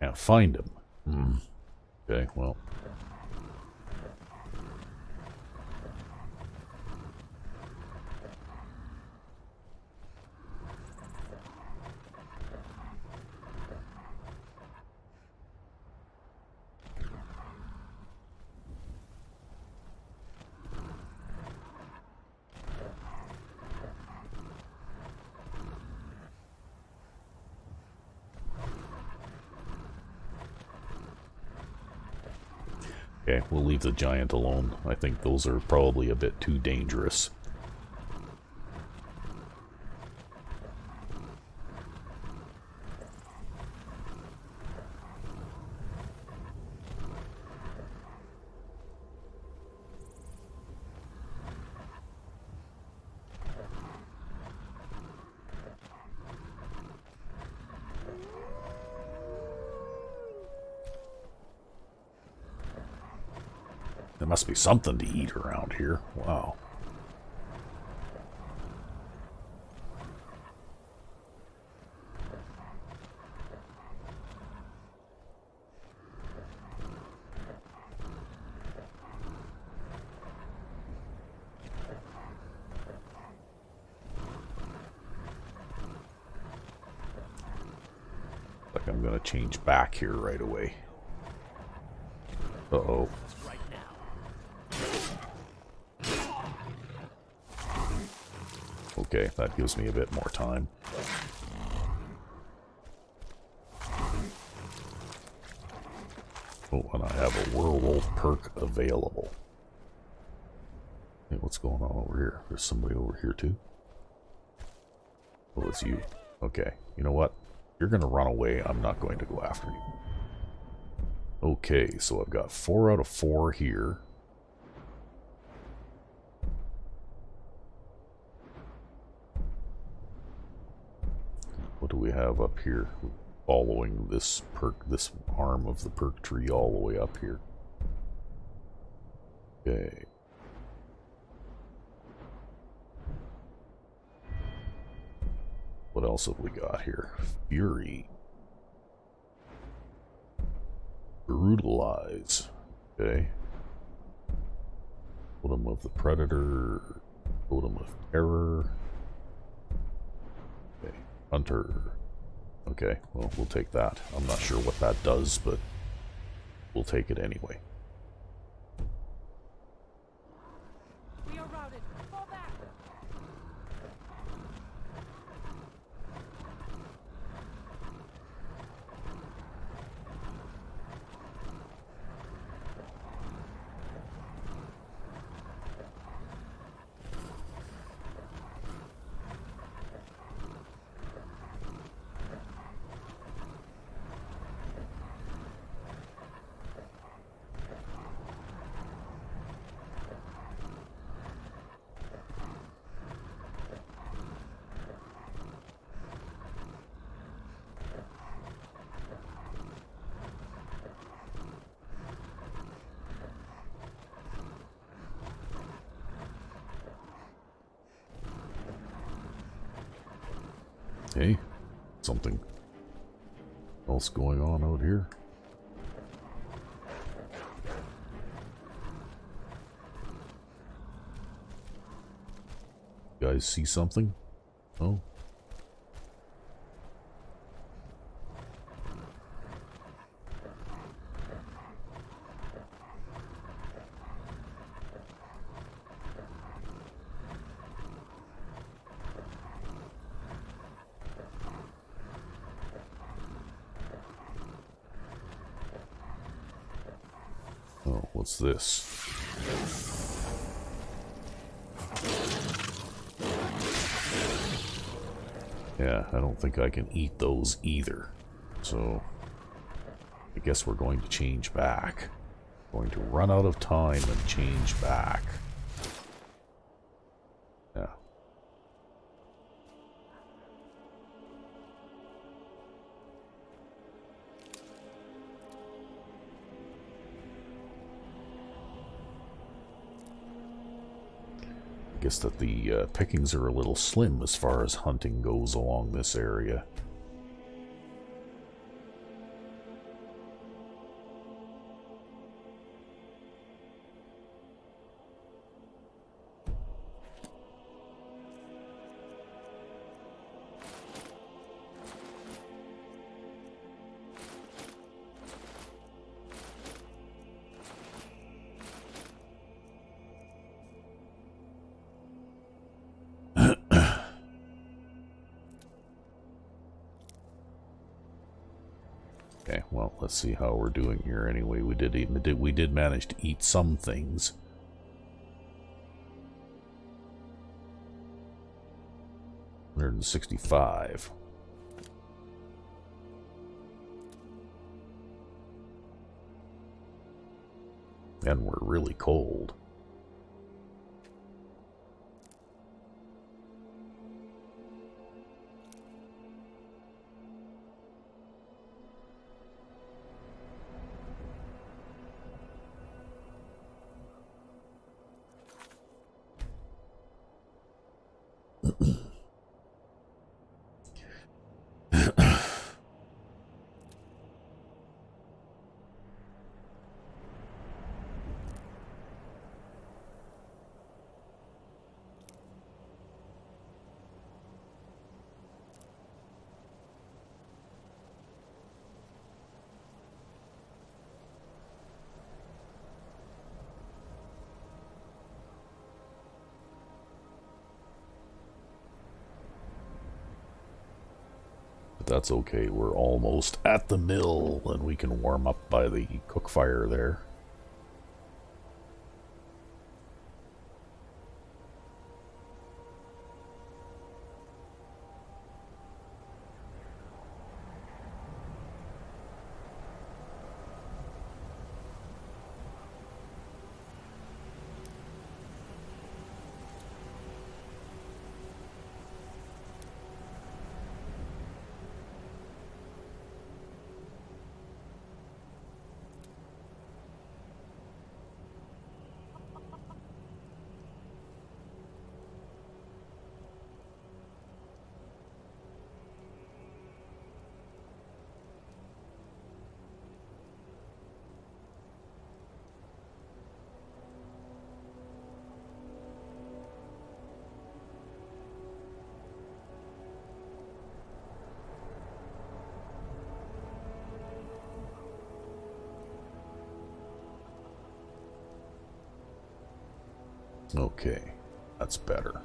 Can't find him. Okay, well. Okay, we'll leave the giant alone. I think those are probably a bit too dangerous. There must be something to eat around here. Wow. Like I'm gonna change back here right away. Uh-oh. Okay, that gives me a bit more time. Oh, and I have a werewolf perk available. Hey, what's going on over here? There's somebody over here too? Oh, it's you. Okay, you know what? You're gonna run away. I'm not going to go after you. Okay, so I've got 4 out of 4 here. What do we have up here? Following this perk, this arm of the perk tree all the way up here. Okay. What else have we got here? Fury. Brutalize. Okay. Totem of the Predator. Totem of Terror. Okay. Hunter. Okay, well, we'll take that. I'm not sure what that does, but we'll take it anyway. We are routed. Fall back. Hey, something else going on out here. You guys see something? Oh. Oh, what's this? Yeah, I don't think I can eat those either. So, I guess we're going to change back. Going to run out of time and change back. Yeah. I guess that the pickings are a little slim as far as hunting goes along this area. Okay, well, let's see how we're doing here. Anyway, we did manage to eat some things. $165. And we're really cold. But that's okay, we're almost at the mill and we can warm up by the cook fire there. Okay, that's better.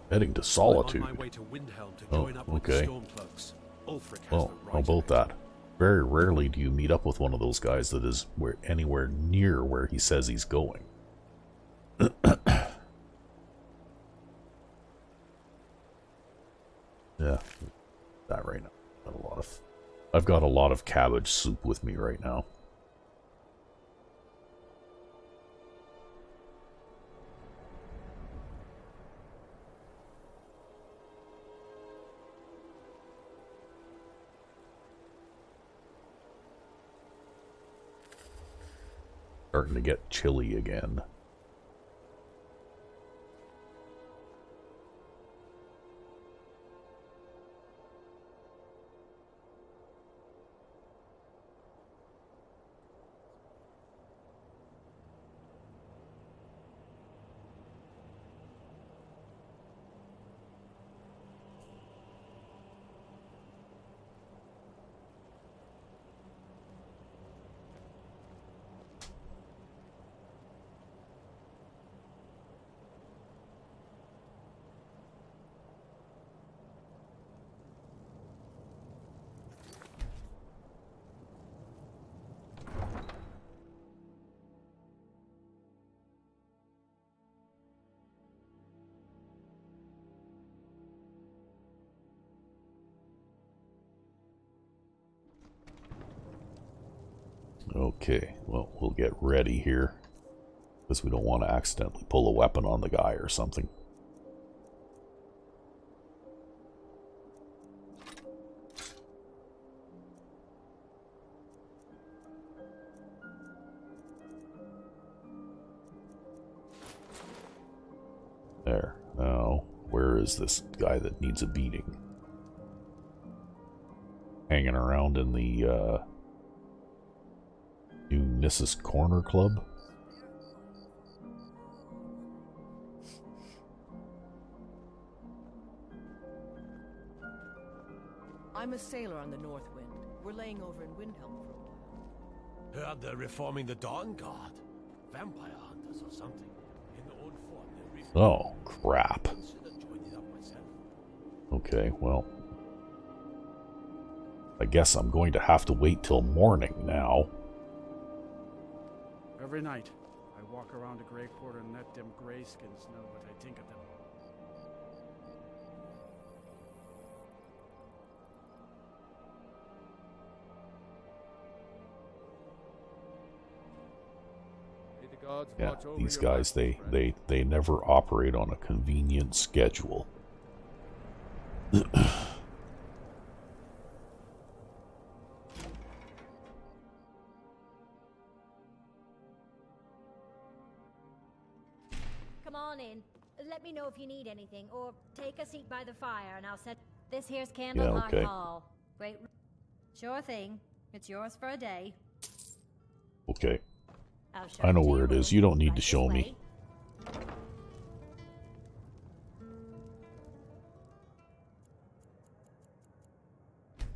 Heading to Solitude. I'm on my way to Windhelm to Oh, join up with okay. the Stormcloaks. Ulfric has Well, the right how of about it. that? Very rarely do you meet up with one of those guys that is anywhere near where he says he's going. Yeah, that right now. I've got a lot of cabbage soup with me right now. Starting to get chilly again. Okay, well, we'll get ready here, because we don't want to accidentally pull a weapon on the guy or something. is this guy that needs a beating? Hanging around in the New Nissus Corner Club? I'm a sailor on the North Wind. We're laying over in Windhelm for a while. Heard they're reforming the Dawn Guard. Vampire hunters or something. In the old form, Oh, crap. Okay, well. I guess I'm going to have to wait till morning now. Every night, I walk around the Grey Quarter and let them greyskins know what I think of them. May the gods Yeah, watch over these your guys, they never operate on a convenient schedule. Come on in. Let me know if you need anything, or take a seat by the fire, and I'll set. This here's Candleheart okay. Hall. Great. Sure thing. It's yours for a day. Okay. I'll show I know you where your it is. room You don't need right to this show way. me.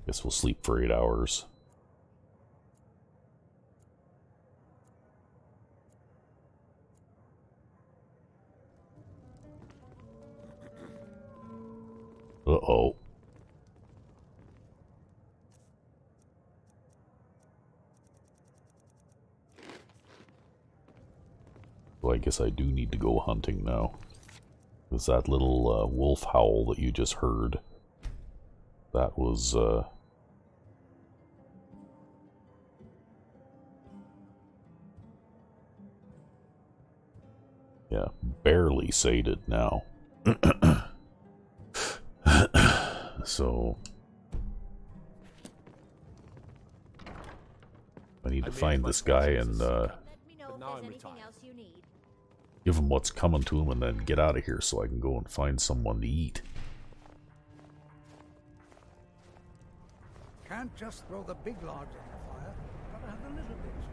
Guess we'll sleep for 8 hours. Uh-oh. So I guess I do need to go hunting now. Because that little wolf howl that you just heard, that was, yeah, barely sated now. So I need to find this guy and give him what's coming to him and then get out of here so I can go and find someone to eat. Can't just throw the big logs on the fire. Gotta have the little bits too.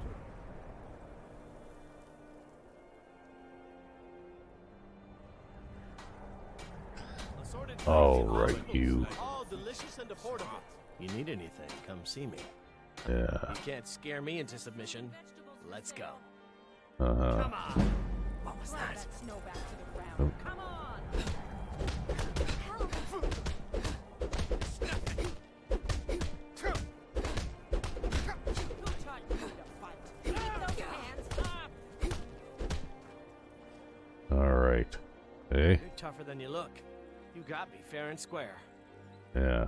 All right, you. All delicious and affordable. You need anything, come see me. Yeah. You can't scare me into submission. Let's go. Uh-huh. Come on. What was that? Oh. Come on. All right. Hey. You're tougher than you look. You got me fair and square. Yeah.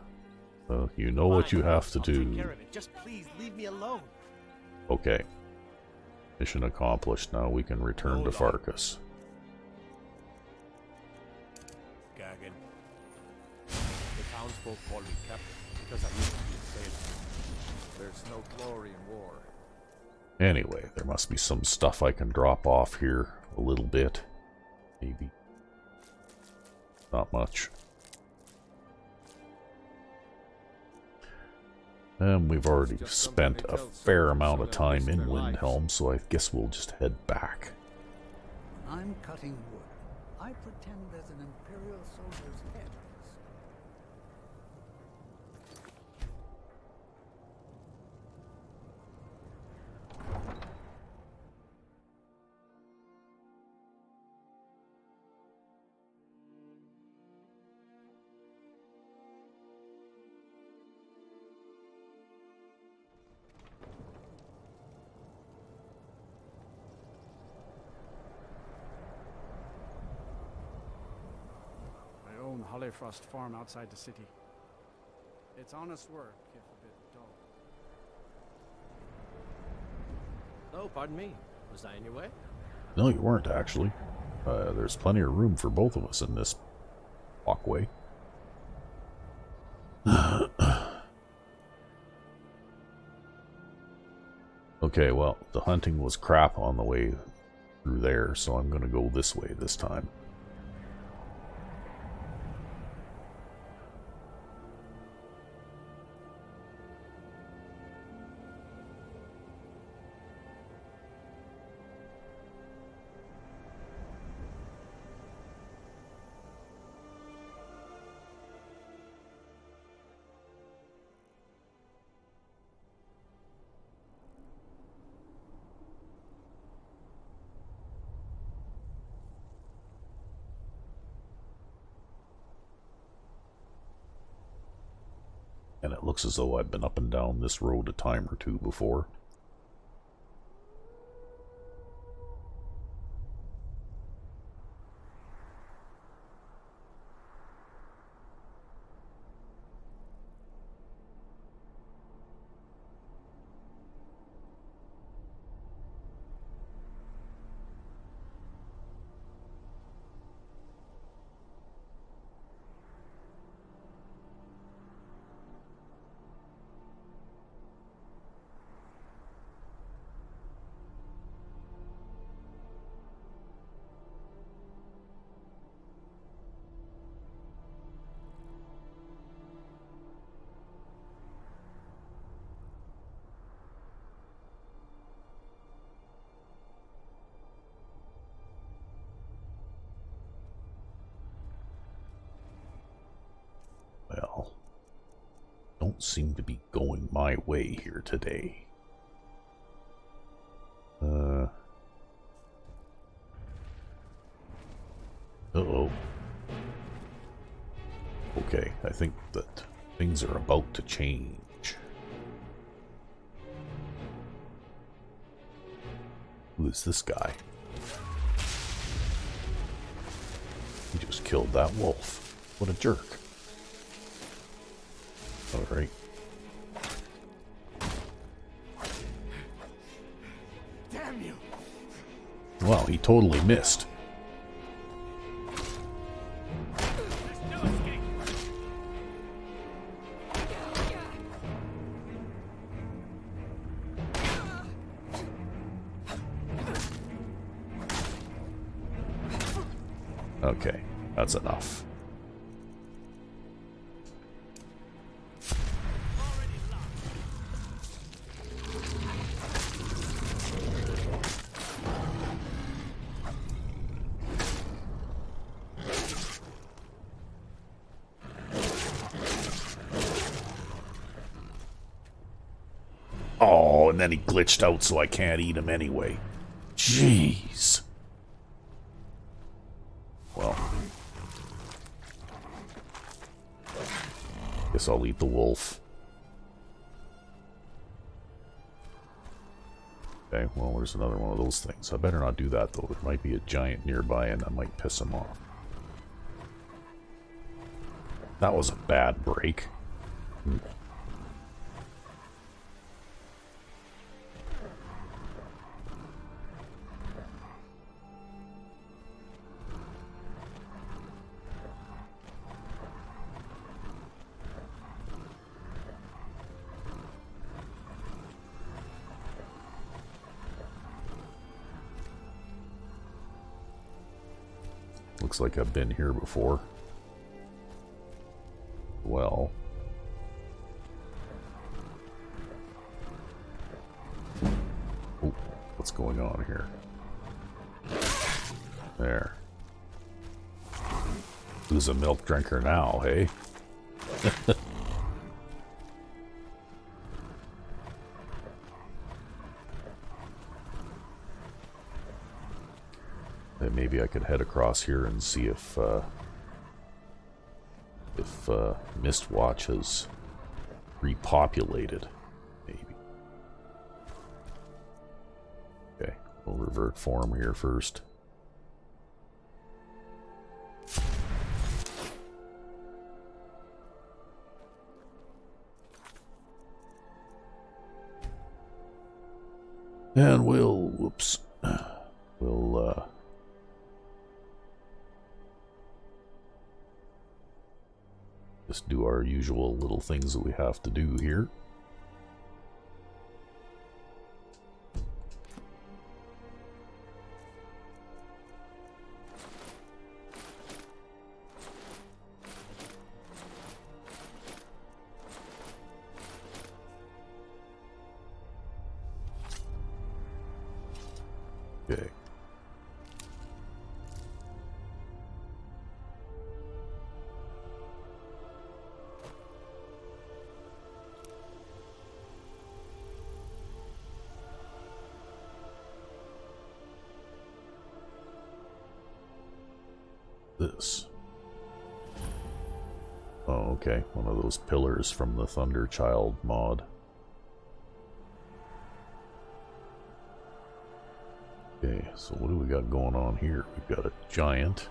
So you know what you have to I'll take do. care of it. Just please leave me alone. Okay. Mission accomplished. Now we can return to Farkas. Gaggin. The townsfolk call me captain because I used to be a sailor. There's no glory in war. Anyway, there must be some stuff I can drop off here a little bit. Maybe. Not much. And we've already spent a fair amount of time in Windhelm, so I guess we'll just head back. I'm cutting wood. I pretend there's an Imperial soldier's head. I own Hollyfrost Farm outside the city. It's honest work, if a bit dull. Oh, pardon me. Was I in your way? No, you weren't, actually. There's plenty of room for both of us in this walkway. Okay, well, the hunting was crap on the way through there, so I'm going to go this way this time. And it looks as though I've been up and down this road a time or two before. Well, don't seem to be going my way here today. Uh-oh. Okay, I think that things are about to change. Who is this guy? He just killed that wolf. What a jerk. Alright. Damn you! Wow, he totally missed. Okay, that's enough. Oh, and then he glitched out so I can't eat him anyway. Jeez. Well. Guess I'll eat the wolf. Okay, well, there's another one of those things. I better not do that, though. There might be a giant nearby, and I might piss him off. That was a bad break. Looks like I've been here before. Well. Oh, what's going on here? There. Who's a milk drinker now, hey? Maybe I could head across here and see if Mistwatch has repopulated. Maybe. Okay, we'll revert form here first. And we'll, whoops, we'll, just do our usual little things that we have to do here. Okay. This. Oh. okay, one of those pillars from the Thunderchild mod. Okay, so what do we got going on here? We've got a giant.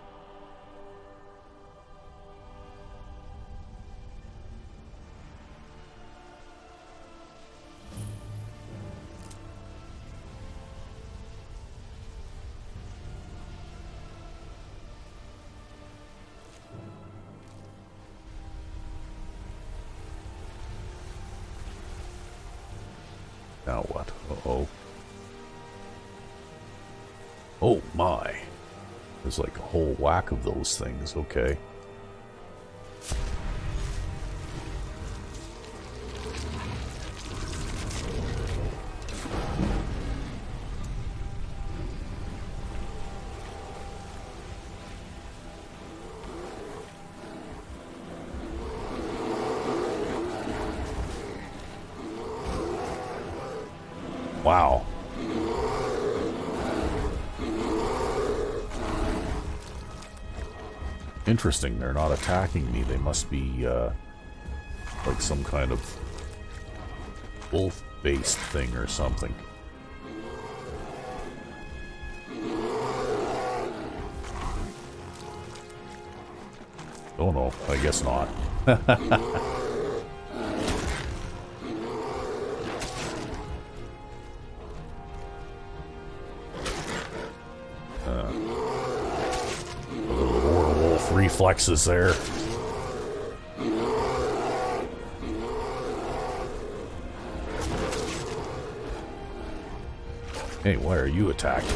Now what? Uh-oh. Oh my. There's like a whole whack of those things, okay. Wow. Interesting, they're not attacking me. They must be, like some kind of wolf-based thing or something. Oh no, I guess not. Reflexes there. Hey, why are you attacking?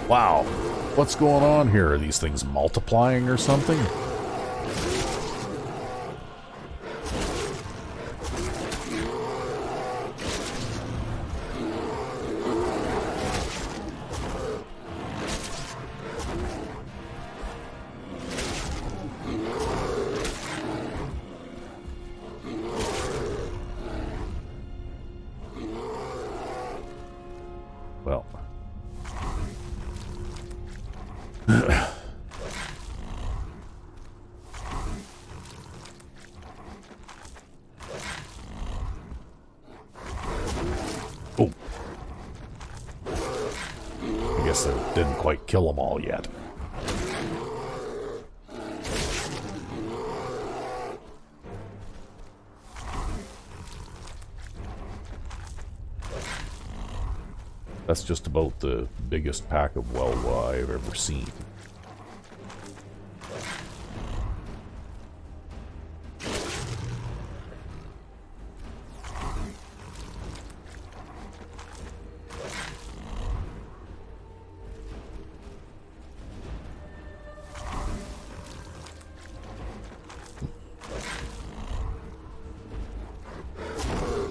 Wow, what's going on here? Are these things multiplying or something? Well. Oh. I guess I didn't quite kill them all yet. That's just about the biggest pack of welwa I've ever seen.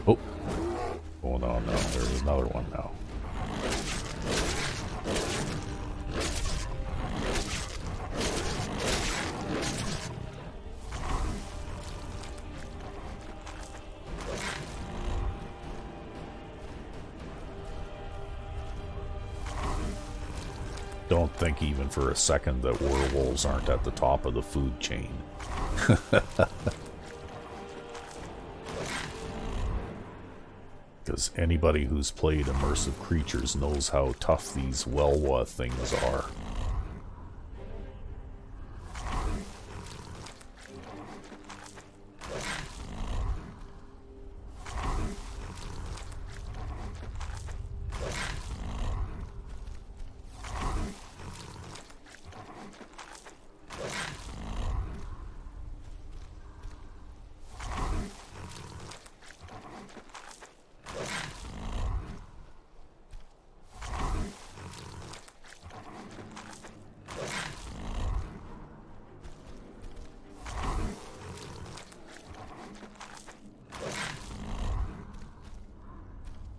Oh, going on now. There's another one now. Don't think even for a second that werewolves aren't at the top of the food chain. Because anybody who's played immersive creatures knows how tough these welwa things are.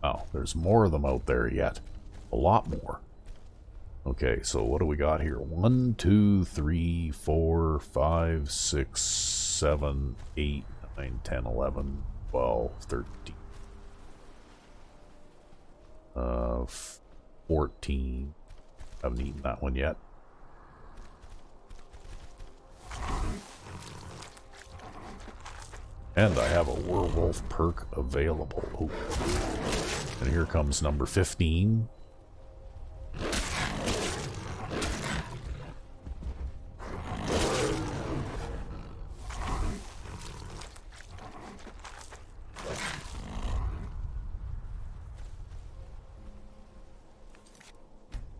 Oh, there's more of them out there yet. A lot more. Okay, so what do we got here? 1, 2, 3, 4, 5, 6, 7, 8, 9, 10, 11, 12, 13. 14. Haven't eaten that one yet. And I have a werewolf perk available. Ooh. And here comes number 15.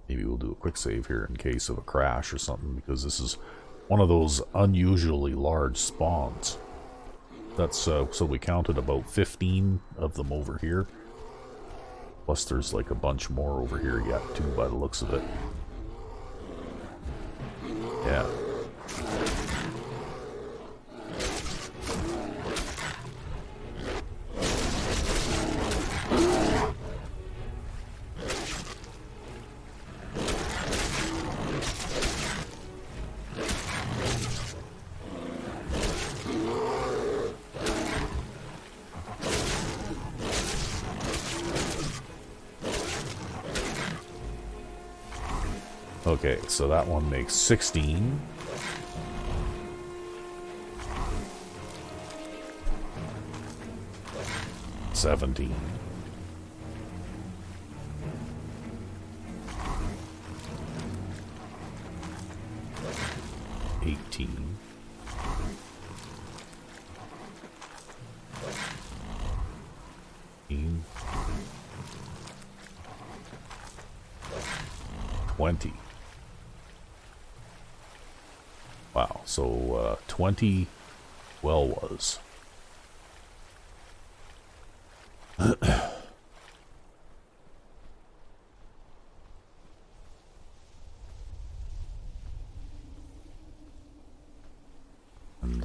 Maybe we'll do a quick save here in case of a crash or something, because this is one of those unusually large spawns. That's so we counted about 15 of them over here. Plus there's like a bunch more over here yet too, by the looks of it. Yeah. Okay, so that one makes 16. $17. 18. 20. Wow, so 20 welwas. And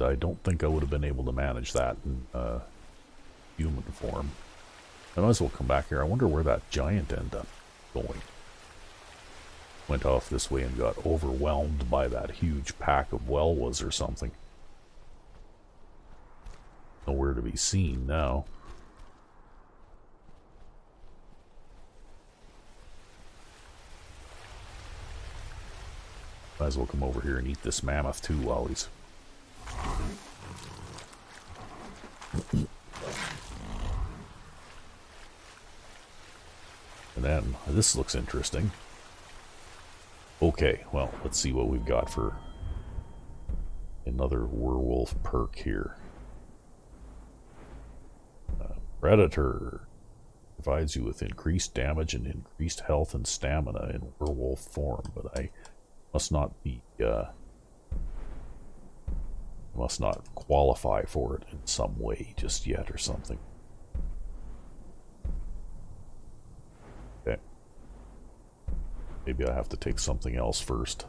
I don't think I would have been able to manage that in human form. I might as well come back here. I wonder where that giant ended up going. Went off this way and got overwhelmed by that huge pack of welwas or something. Nowhere to be seen now. Might as well come over here and eat this mammoth too while he's... And then, this looks interesting. Okay, well, let's see what we've got for another werewolf perk here. Predator provides you with increased damage and increased health and stamina in werewolf form, but I must not be, must not qualify for it in some way just yet or something. Okay. Maybe I have to take something else first.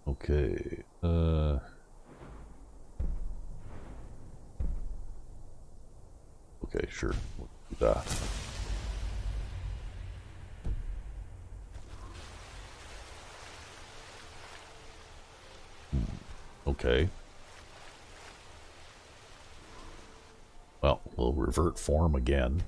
Okay, okay, sure, we'll do that. Okay. Well, we'll revert form again.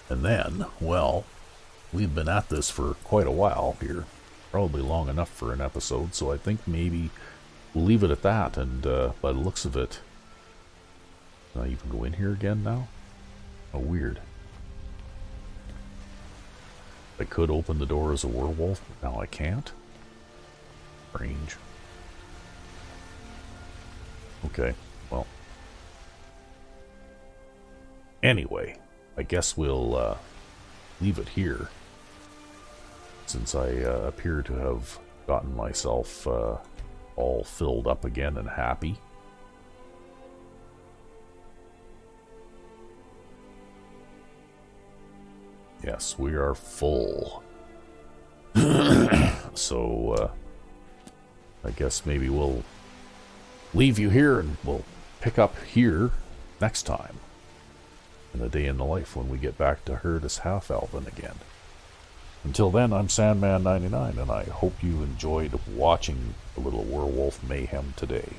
And then, well, we've been at this for quite a while here. Probably long enough for an episode, so I think maybe we'll leave it at that. And by the looks of it, can I even go in here again now? Oh, weird. I could open the door as a werewolf, but now I can't. Strange. Okay, well. Anyway, I guess we'll leave it here, since I appear to have gotten myself all filled up again and happy. Yes, we are full. So, I guess maybe we'll leave you here and we'll pick up here next time. In a day in the life when we get back to Herdis Halfelven again. Until then, I'm Sandman99, and I hope you enjoyed watching a little werewolf mayhem today.